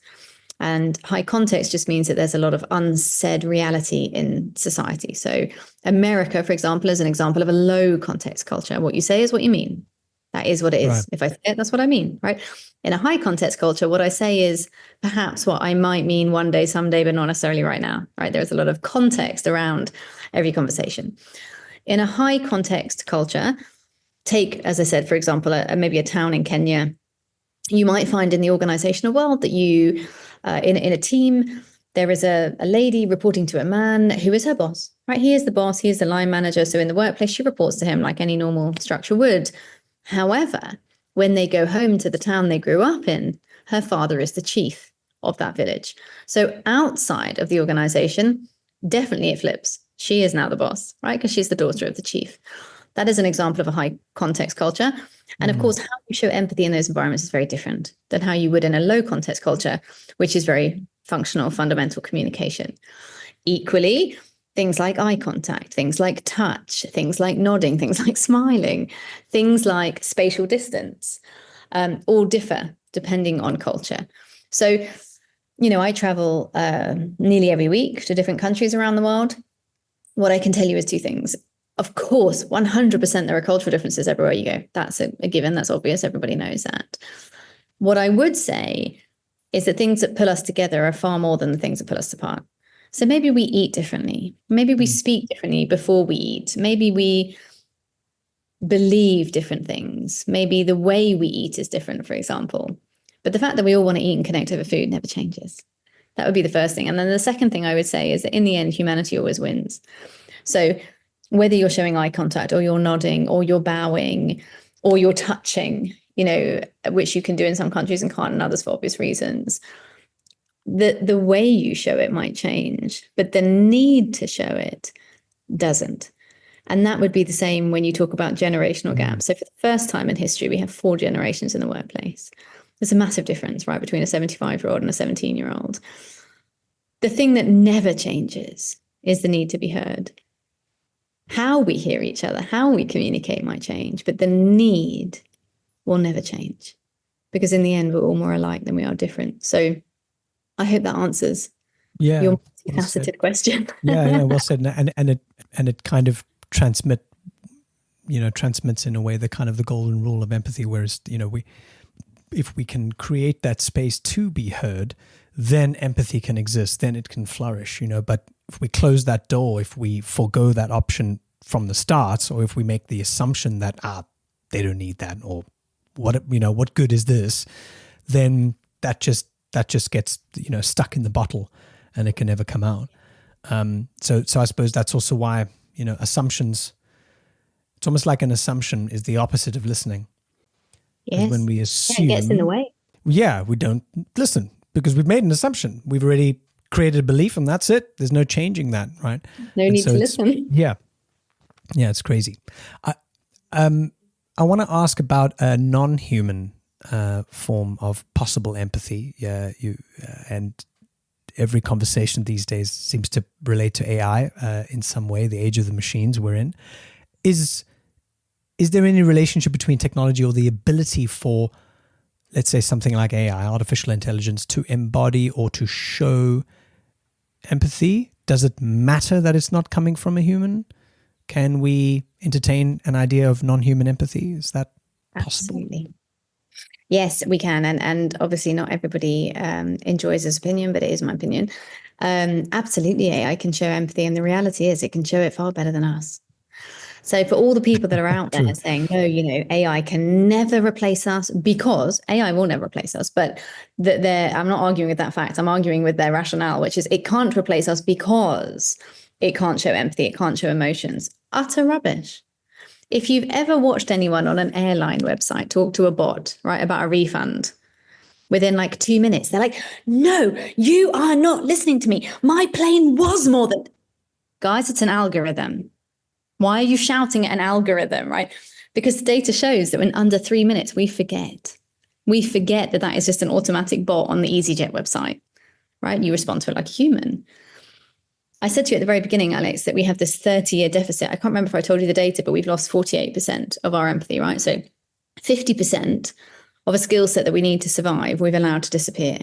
And high context just means that there's a lot of unsaid reality in society. So America, for example, is an example of a low context culture. What you say is what you mean. That is what it is. Right. If I say it, that's what I mean, right? In a high context culture, what I say is perhaps what I might mean one day, someday, but not necessarily right now, right? There's a lot of context around every conversation. In a high context culture, take, as I said, for example, maybe a town in Kenya, you might find in the organizational world that you, in a team, there is a lady reporting to a man who is her boss, right? He is the boss, he is the line manager. So in the workplace, she reports to him like any normal structure would. However, when they go home to the town they grew up in, her father is the chief of that village. So outside of the organization, definitely it flips. She is now the boss, right? Because she's the daughter of the chief. That is an example of a high context culture. And of course, how you show empathy in those environments is very different than how you would in a low context culture, which is very functional, fundamental communication. Equally, things like eye contact, things like touch, things like nodding, things like smiling, things like spatial distance, all differ depending on culture. So, I travel nearly every week to different countries around the world. What I can tell you is two things. Of course, 100% there are cultural differences everywhere you go. That's a given. That's obvious. Everybody knows that. What I would say is that things that pull us together are far more than the things that pull us apart. So maybe we eat differently. Maybe we speak differently before we eat. Maybe we believe different things. Maybe the way we eat is different, for example. But the fact that we all want to eat and connect over food never changes. That would be the first thing. And then the second thing I would say is that in the end, humanity always wins. So whether you're showing eye contact or you're nodding or you're bowing or you're touching, which you can do in some countries and can't in others for obvious reasons, the way you show it might change, but the need to show it doesn't. And that would be the same when you talk about generational gaps. So for the first time in history, we have 4 generations in the workplace. There's a massive difference, right, between a 75-year-old and a 17-year-old. The thing that never changes is the need to be heard. How we hear each other, how we communicate might change, but the need will never change, because in the end, we're all more alike than we are different. So I hope that answers your multifaceted question. Well said. And it kind of transmits in a way the kind of the golden rule of empathy, whereas, if we can create that space to be heard, then empathy can exist, then it can flourish, but if we close that door, if we forego that option from the start, or if we make the assumption that, they don't need that, or what good is this, then that just gets, stuck in the bottle and it can never come out. So I suppose that's also why, assumptions, it's almost like an assumption is the opposite of listening. Yes. When we assume, it gets in the way. Yeah, we don't listen because we've made an assumption. We've already created a belief and that's it. There's no changing that, right? No need to listen. Yeah, it's crazy. I want to ask about a non-human form of possible empathy. And every conversation these days seems to relate to AI in some way, the age of the machines we're in. Is there any relationship between technology or the ability for, let's say, something like AI, artificial intelligence, to embody or to show empathy? Does it matter that it's not coming from a human? Can we entertain an idea of non-human empathy? Is that possible? Absolutely. Yes, we can. And obviously not everybody enjoys this opinion, but it is my opinion. Absolutely, AI can show empathy, and the reality is it can show it far better than us. So for all the people that are out there True. saying, no, AI can never replace us, because AI will never replace us, but I'm not arguing with that fact. I'm arguing with their rationale, which is it can't replace us because it can't show empathy, it can't show emotions. Utter rubbish. If you've ever watched anyone on an airline website talk to a bot, right, about a refund, within like 2 minutes, they're like, no, you are not listening to me. My plane was more than... Guys, it's an algorithm. Why are you shouting at an algorithm, right? Because the data shows that in under 3 minutes, we forget. We forget that that is just an automatic bot on the EasyJet website, right? You respond to it like a human. I said to you at the very beginning, Alex, that we have this 30-year deficit. I can't remember if I told you the data, but we've lost 48% of our empathy, right? So 50% of a skill set that we need to survive, we've allowed to disappear.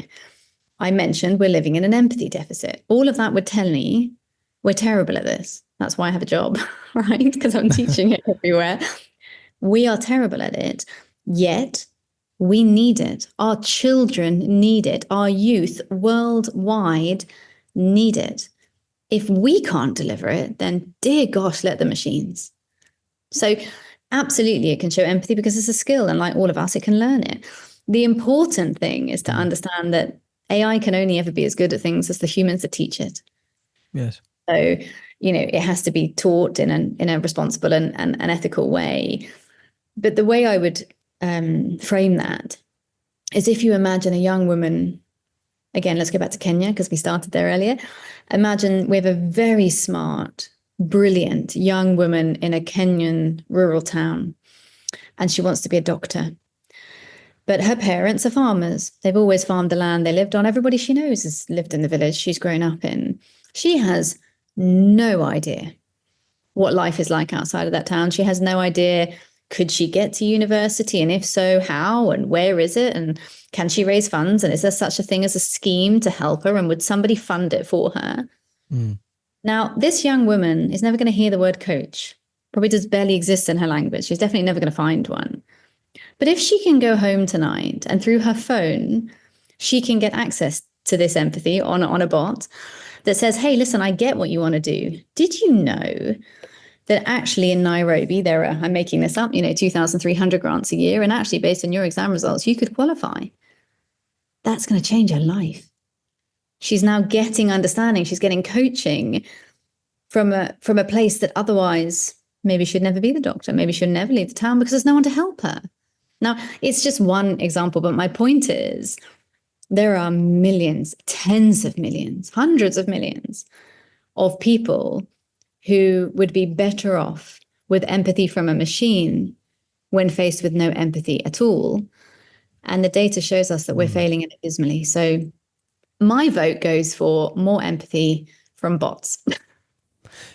I mentioned we're living in an empathy deficit. All of that would tell me we're terrible at this. That's why I have a job, right? Because I'm teaching it everywhere. We are terrible at it, yet we need it. Our children need it. Our youth worldwide need it. If we can't deliver it, then dear gosh, let the machines. So absolutely, it can show empathy because it's a skill, and like all of us, it can learn it. The important thing is to understand that AI can only ever be as good at things as the humans that teach it. Yes. So, it has to be taught in a responsible and an ethical way. But the way I would frame that is, if you imagine a young woman, again, let's go back to Kenya because we started there earlier. Imagine we have a very smart, brilliant young woman in a Kenyan rural town, and she wants to be a doctor. But her parents are farmers. They've always farmed the land they lived on. Everybody she knows has lived in the village she's grown up in. She has no idea what life is like outside of that town. She has no idea, could she get to university? And if so, how? And where is it? And can she raise funds? And is there such a thing as a scheme to help her? And would somebody fund it for her? Now, this young woman is never going to hear the word coach. Probably just barely exists in her language. She's definitely never going to find one. But if she can go home tonight and through her phone, she can get access to this empathy on a bot that says, hey, listen, I get what you want to do. Did you know that actually in Nairobi, there are, I'm making this up, 2,300 grants a year. And actually based on your exam results, you could qualify. That's going to change her life. She's now getting understanding. She's getting coaching from a place that otherwise maybe should never be the doctor. Maybe should never leave the town because there's no one to help her. Now, it's just one example, but my point is there are millions, tens of millions, hundreds of millions of people who would be better off with empathy from a machine when faced with no empathy at all. And the data shows us that we're failing it abysmally. So my vote goes for more empathy from bots.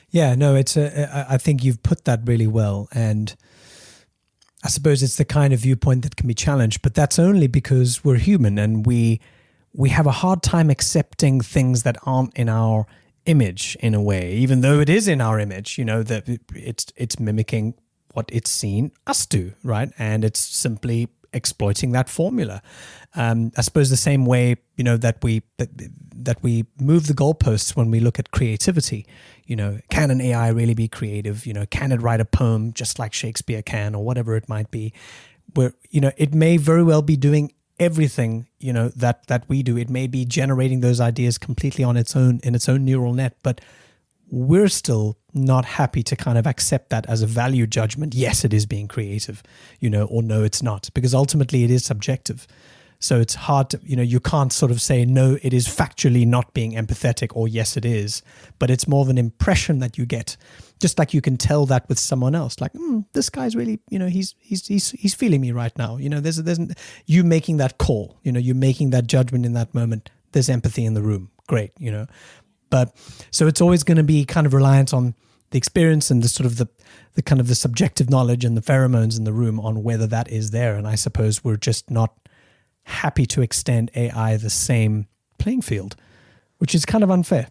Yeah, no, I think you've put that really well. And I suppose it's the kind of viewpoint that can be challenged, but that's only because we're human and we have a hard time accepting things that aren't in our image in a way, even though it is in our image, that it's mimicking what it's seen us do, right? And it's simply exploiting that formula. I suppose the same way, that we move the goalposts when we look at creativity. Can an AI really be creative? Can it write a poem just like Shakespeare can, or whatever it might be? Where it may very well be doing everything that we do. It may be generating those ideas completely on its own in its own neural net, but we're still not happy to kind of accept that as a value judgment. Yes, it is being creative, or no, it's not, because ultimately it is subjective. So it's hard to, you can't sort of say, no, it is factually not being empathetic, or yes, it is. But it's more of an impression that you get, just like you can tell that with someone else. Like, this guy's really, he's feeling me right now. There's you making that call, you're making that judgment in that moment. There's empathy in the room. Great, But so it's always going to be kind of reliant on the experience and the sort of the kind of the subjective knowledge and the pheromones in the room on whether that is there. And I suppose we're just not happy to extend AI the same playing field, which is kind of unfair.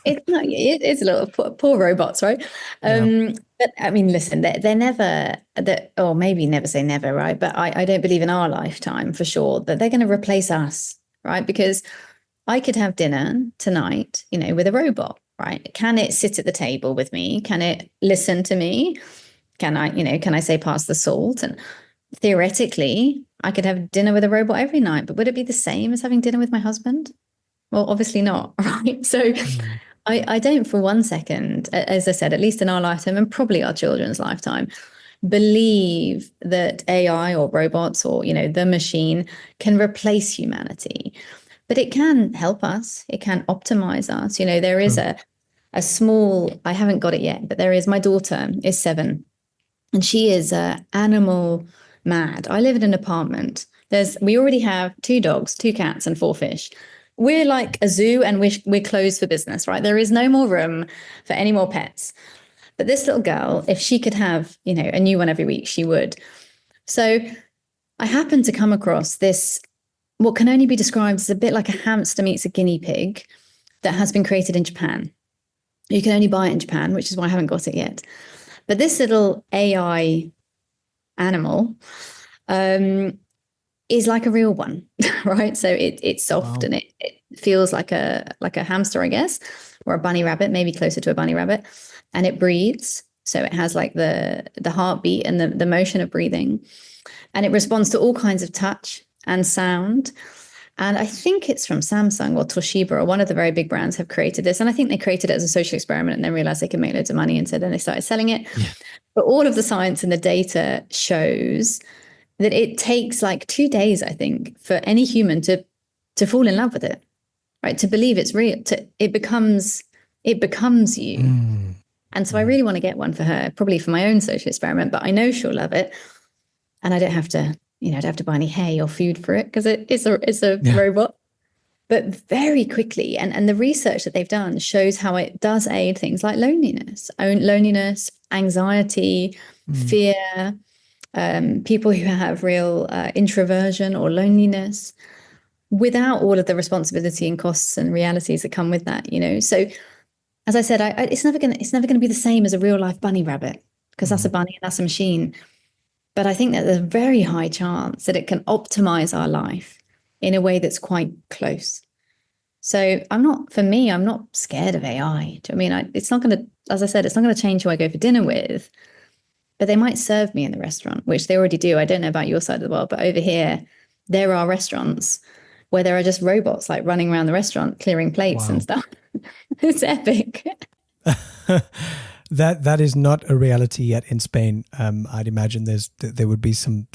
It's a little poor robots, right? But I mean, listen, they're never, or maybe never say never, right? But I don't believe in our lifetime for sure that they're going to replace us, right? Because I could have dinner tonight, with a robot, right? Can it sit at the table with me? Can it listen to me? Can I say pass the salt? And theoretically, I could have dinner with a robot every night, but would it be the same as having dinner with my husband? Well, obviously not, right? So I don't for one second, as I said, at least in our lifetime and probably our children's lifetime, believe that AI or robots or, the machine can replace humanity. But it can help us. It can optimize us. There is a small, I haven't got it yet, but my daughter is 7 and she is animal mad. I live in an apartment. We already have 2 dogs, 2 cats, and 4 fish. We're like a zoo and we're closed for business, right? There is no more room for any more pets. But this little girl, if she could have, a new one every week, she would. So I happened to come across this, what can only be described as a bit like a hamster meets a guinea pig that has been created in Japan. You can only buy it in Japan, which is why I haven't got it yet. But this little AI animal is like a real one, right? So it's soft and it feels like a hamster, I guess, or a bunny rabbit, maybe closer to a bunny rabbit. And it breathes. So it has like the heartbeat and the motion of breathing. And it responds to all kinds of touch and sound. And I think it's from Samsung or Toshiba or one of the very big brands have created this. And I think they created it as a social experiment and then realized they could make loads of money. And so then they started selling it. Yeah. But all of the science and the data shows that it takes like 2 days, I think, for any human to fall in love with it, right? To believe it's real. It becomes you. And so I really want to get one for her, probably for my own social experiment, but I know she'll love it. And I don't have to, I don't have to buy any hay or food for it because it's a robot. But very quickly, and the research that they've done shows how it does aid things like loneliness, anxiety, fear, people who have real introversion or loneliness, without all of the responsibility and costs and realities that come with that. So, as I said, it's never gonna be the same as a real life bunny rabbit because that's a bunny and that's a machine. But I think that there's a very high chance that it can optimize our life in a way that's quite close. So I'm not scared of AI. Do you know what I mean? It's not going to, as I said, it's not going to change who I go for dinner with, but they might serve me in the restaurant, which they already do. I don't know about your side of the world, but over here, there are restaurants where there are just robots like running around the restaurant, clearing plates and stuff. It's epic. That is not a reality yet in Spain. I'd imagine there would be some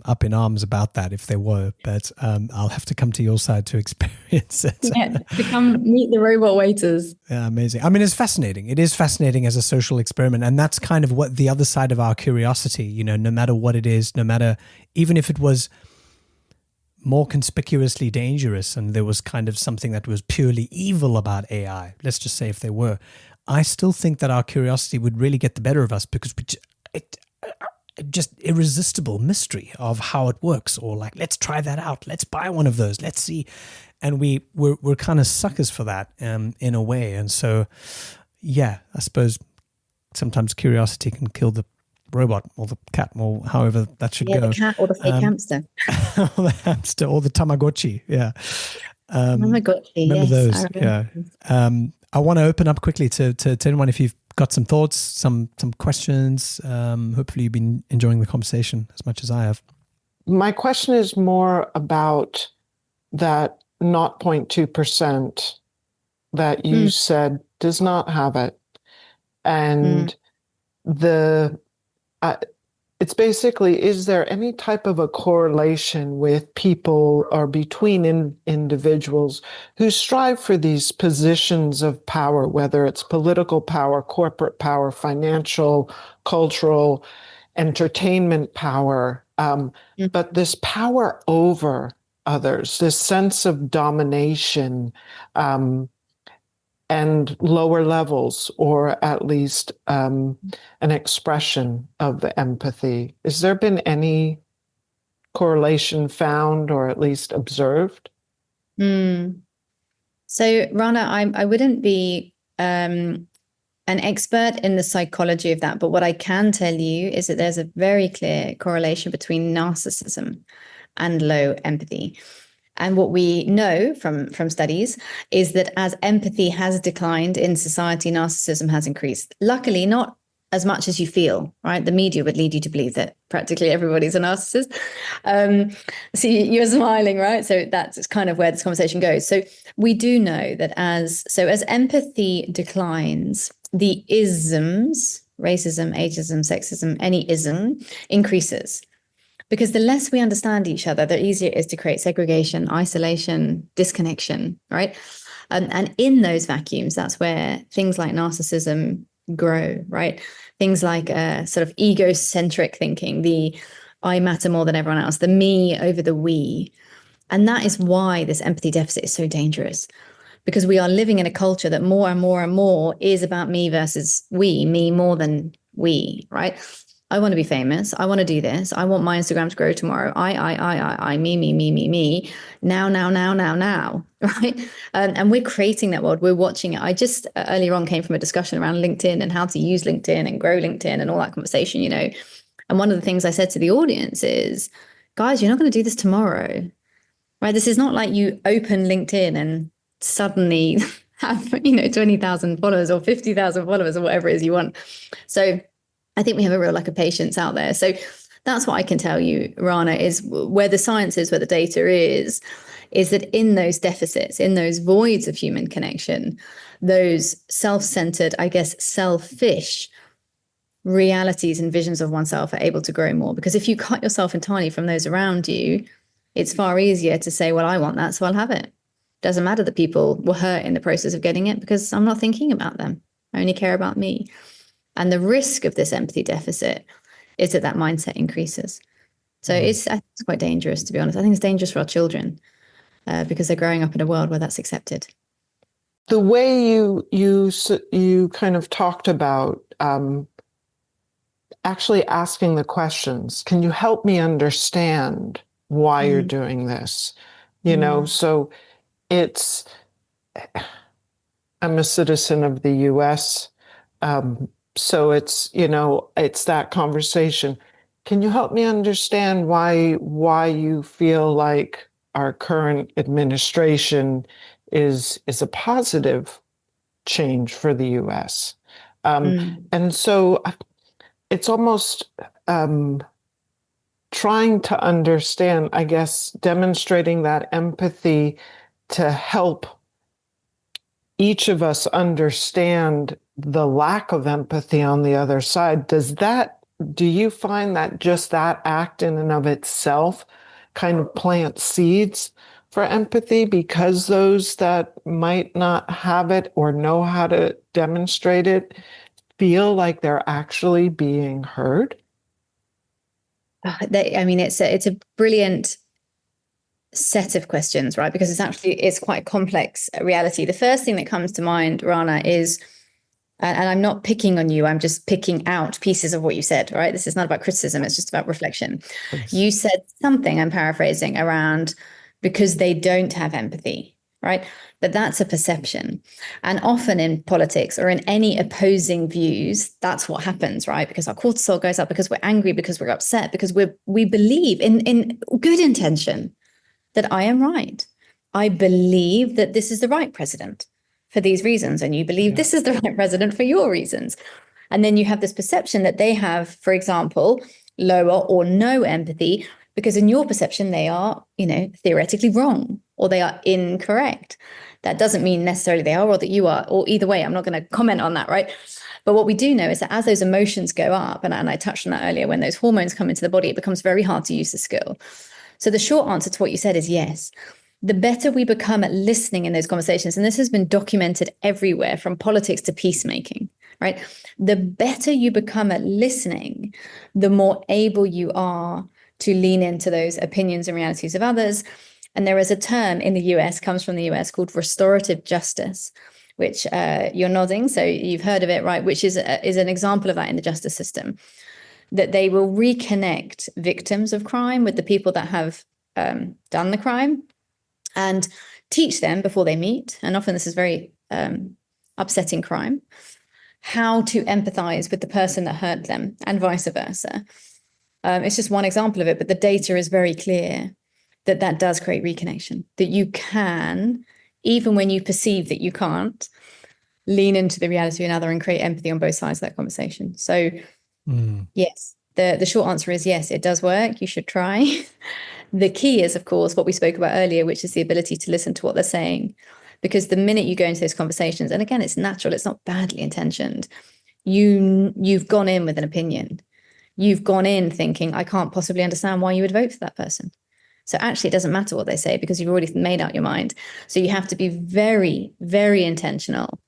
up in arms about that if there were, but I'll have to come to your side to experience it. Yeah, to come meet the robot waiters. Yeah, amazing. I mean, it's fascinating. It is fascinating as a social experiment, and that's kind of what the other side of our curiosity. No matter what it is, even if it was more conspicuously dangerous and there was kind of something that was purely evil about AI, let's just say if there were, I still think that our curiosity would really get the better of us because just irresistible mystery of how it works, or like, let's try that out. Let's buy one of those. Let's see. And we're kind of suckers for that in a way. And so, yeah, I suppose sometimes curiosity can kill the robot or the cat or however that should go. The cat or the fake hamster. Or the hamster or the Tamagotchi. Yeah. Tamagotchi, remember yes. those. Yeah. I want to open up quickly to anyone if you've got some thoughts, some questions. Hopefully you've been enjoying the conversation as much as I have. My question is more about that 0.2% that you said does not have it. And it's basically, is there any type of a correlation with people or between individuals who strive for these positions of power, whether it's political power, corporate power, financial, cultural, entertainment power, but this power over others, this sense of domination, and lower levels, or at least an expression of the empathy. Has there been any correlation found or at least observed? So, Rana, I wouldn't be an expert in the psychology of that, but what I can tell you is that there's a very clear correlation between narcissism and low empathy. And what we know from studies is that as empathy has declined in society, narcissism has increased. Luckily, not as much as you feel, right? The media would lead you to believe that practically everybody's a narcissist. So you're smiling, right? So that's kind of where this conversation goes. So we do know that as empathy declines, the isms, racism, ageism, sexism, any ism increases. Because the less we understand each other, the easier it is to create segregation, isolation, disconnection, right? And in those vacuums, that's where things like narcissism grow, right? Things like sort of egocentric thinking, the I matter more than everyone else, the me over the we. And that is why this empathy deficit is so dangerous, because we are living in a culture that more and more and more is about me versus we, me more than we, right? I want to be famous. I want to do this. I want my Instagram to grow tomorrow. Me. Now, right? And we're creating that world. We're watching it. I just earlier on came from a discussion around LinkedIn and how to use LinkedIn and grow LinkedIn and all that conversation, you know. And one of the things I said to the audience is, guys, you're not going to do this tomorrow, right? This is not like you open LinkedIn and suddenly have, 20,000 followers or 50,000 followers or whatever it is you want. So I think we have a real lack of patience out there. So that's what I can tell you, Rana, is where the science is, where the data is that in those deficits, in those voids of human connection, those self-centered, I guess, selfish realities and visions of oneself are able to grow more. Because if you cut yourself entirely from those around you, it's far easier to say, well, I want that, so I'll have it. Doesn't matter that people were hurt in the process of getting it because I'm not thinking about them. I only care about me. And the risk of this empathy deficit is that mindset increases. So I think it's quite dangerous, to be honest. I think it's dangerous for our children because they're growing up in a world where that's accepted. The way you kind of talked about actually asking the questions, can you help me understand why you're doing this? So it's, I'm a citizen of the US. So it's that conversation. Can you help me understand why you feel like our current administration is a positive change for the US? And so it's almost trying to understand, I guess, demonstrating that empathy to help each of us understand the lack of empathy on the other side. Do you find that just that act in and of itself kind of plants seeds for empathy, because those that might not have it or know how to demonstrate it feel like they're actually being heard? It's a brilliant set of questions, right? Because it's quite a complex reality. The first thing that comes to mind, Rana, is, and I'm not picking on you, I'm just picking out pieces of what you said, right? This is not about criticism, it's just about reflection. Thanks. You said something, I'm paraphrasing, around because they don't have empathy, right? But that's a perception. And often in politics or in any opposing views, that's what happens, right? Because our cortisol goes up, because we're angry, because we're upset, because we believe in good intention that I am right. I believe that this is the right president for these reasons, and you believe this is the right president for your reasons. And then you have this perception that they have, for example, lower or no empathy, because in your perception, they are, theoretically wrong, or they are incorrect. That doesn't mean necessarily they are, or that you are, or either way. I'm not going to comment on that, right? But what we do know is that as those emotions go up, and I touched on that earlier, when those hormones come into the body, it becomes very hard to use the skill. So the short answer to what you said is yes. The better we become at listening in those conversations, and this has been documented everywhere from politics to peacemaking, right? The better you become at listening, the more able you are to lean into those opinions and realities of others. And there is a term in the US, comes from the US, called restorative justice, which you're nodding, so you've heard of it, right? Which is an example of that in the justice system, that they will reconnect victims of crime with the people that have done the crime and teach them before they meet. And often this is very upsetting crime, how to empathize with the person that hurt them and vice versa. It's just one example of it, but the data is very clear that does create reconnection, that you can, even when you perceive that you can't, lean into the reality of another and create empathy on both sides of that conversation. So yes, the short answer is yes, it does work. You should try. The key is, of course, what we spoke about earlier, which is the ability to listen to what they're saying. Because the minute you go into those conversations, and again, it's natural, it's not badly intentioned, you've gone in with an opinion. You've gone in thinking, I can't possibly understand why you would vote for that person. So actually, it doesn't matter what they say because you've already made out your mind. So you have to be very, very intentional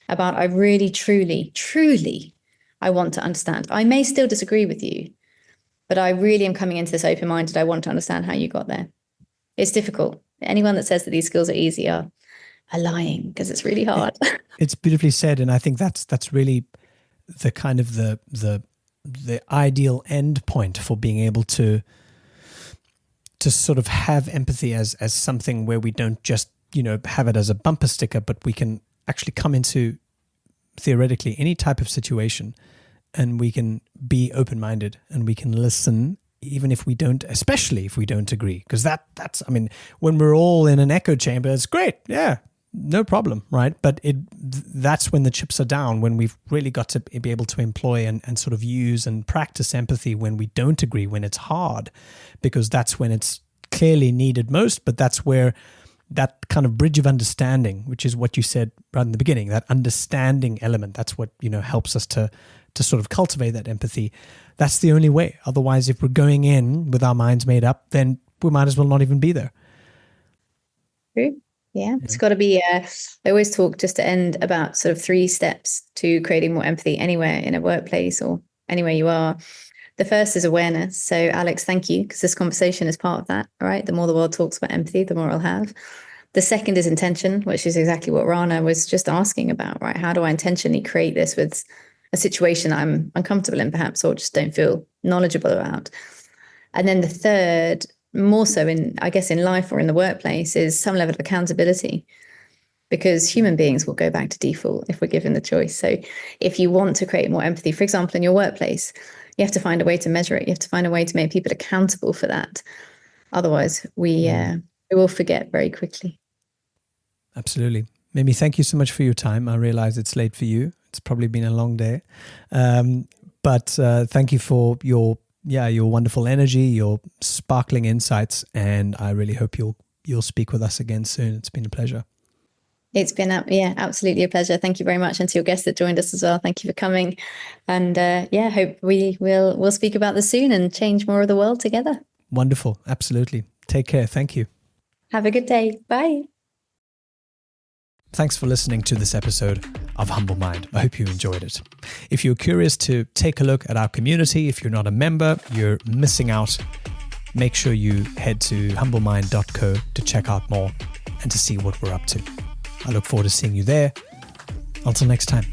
about, I really, truly, truly, I want to understand. I may still disagree with you, but I really am coming into this open-minded. I want to understand how you got there. It's difficult. Anyone that says that these skills are easy are lying, because it's really hard. It's beautifully said, and I think that's really the kind of the ideal end point for being able to sort of have empathy as something where we don't just, have it as a bumper sticker, but we can actually come into theoretically any type of situation and we can be open-minded and we can listen, even if we don't, especially if we don't agree. Because that's, I mean, when we're all in an echo chamber, it's great. Yeah, no problem, right? But that's when the chips are down, when we've really got to be able to employ and sort of use and practice empathy when we don't agree, when it's hard, because that's when it's clearly needed most. But that's where that kind of bridge of understanding, which is what you said right in the beginning, that understanding element, that's what, helps us to sort of cultivate that empathy. That's the only way. Otherwise, if we're going in with our minds made up, then we might as well not even be there. True. Yeah, it's got to be, I always talk, just to end, about sort of 3 steps to creating more empathy anywhere in a workplace or anywhere you are. The first is awareness. So Alex, thank you, because this conversation is part of that, right? The more the world talks about empathy, the more it'll have. The second is intention, which is exactly what Rana was just asking about, right? How do I intentionally create this with a situation I'm uncomfortable in, perhaps, or just don't feel knowledgeable about? And then the third, more so in life or in the workplace, is some level of accountability, because human beings will go back to default if we're given the choice. So if you want to create more empathy, for example, in your workplace, you have to find a way to measure it. You have to find a way to make people accountable for that. Otherwise, we will forget very quickly. Absolutely. Mimi, thank you so much for your time. I realize it's late for you. It's probably been a long day. But thank you for your wonderful energy, your sparkling insights, and I really hope you'll speak with us again soon. It's been a pleasure. It's been absolutely a pleasure. Thank you very much, and to your guests that joined us as well. Thank you for coming, and hope we'll speak about this soon and change more of the world together. Wonderful, absolutely. Take care. Thank you. Have a good day. Bye. Thanks for listening to this episode of Humble Mind. I hope you enjoyed it. If you're curious to take a look at our community, if you're not a member, you're missing out. Make sure you head to humblemind.co to check out more and to see what we're up to. I look forward to seeing you there. Until next time.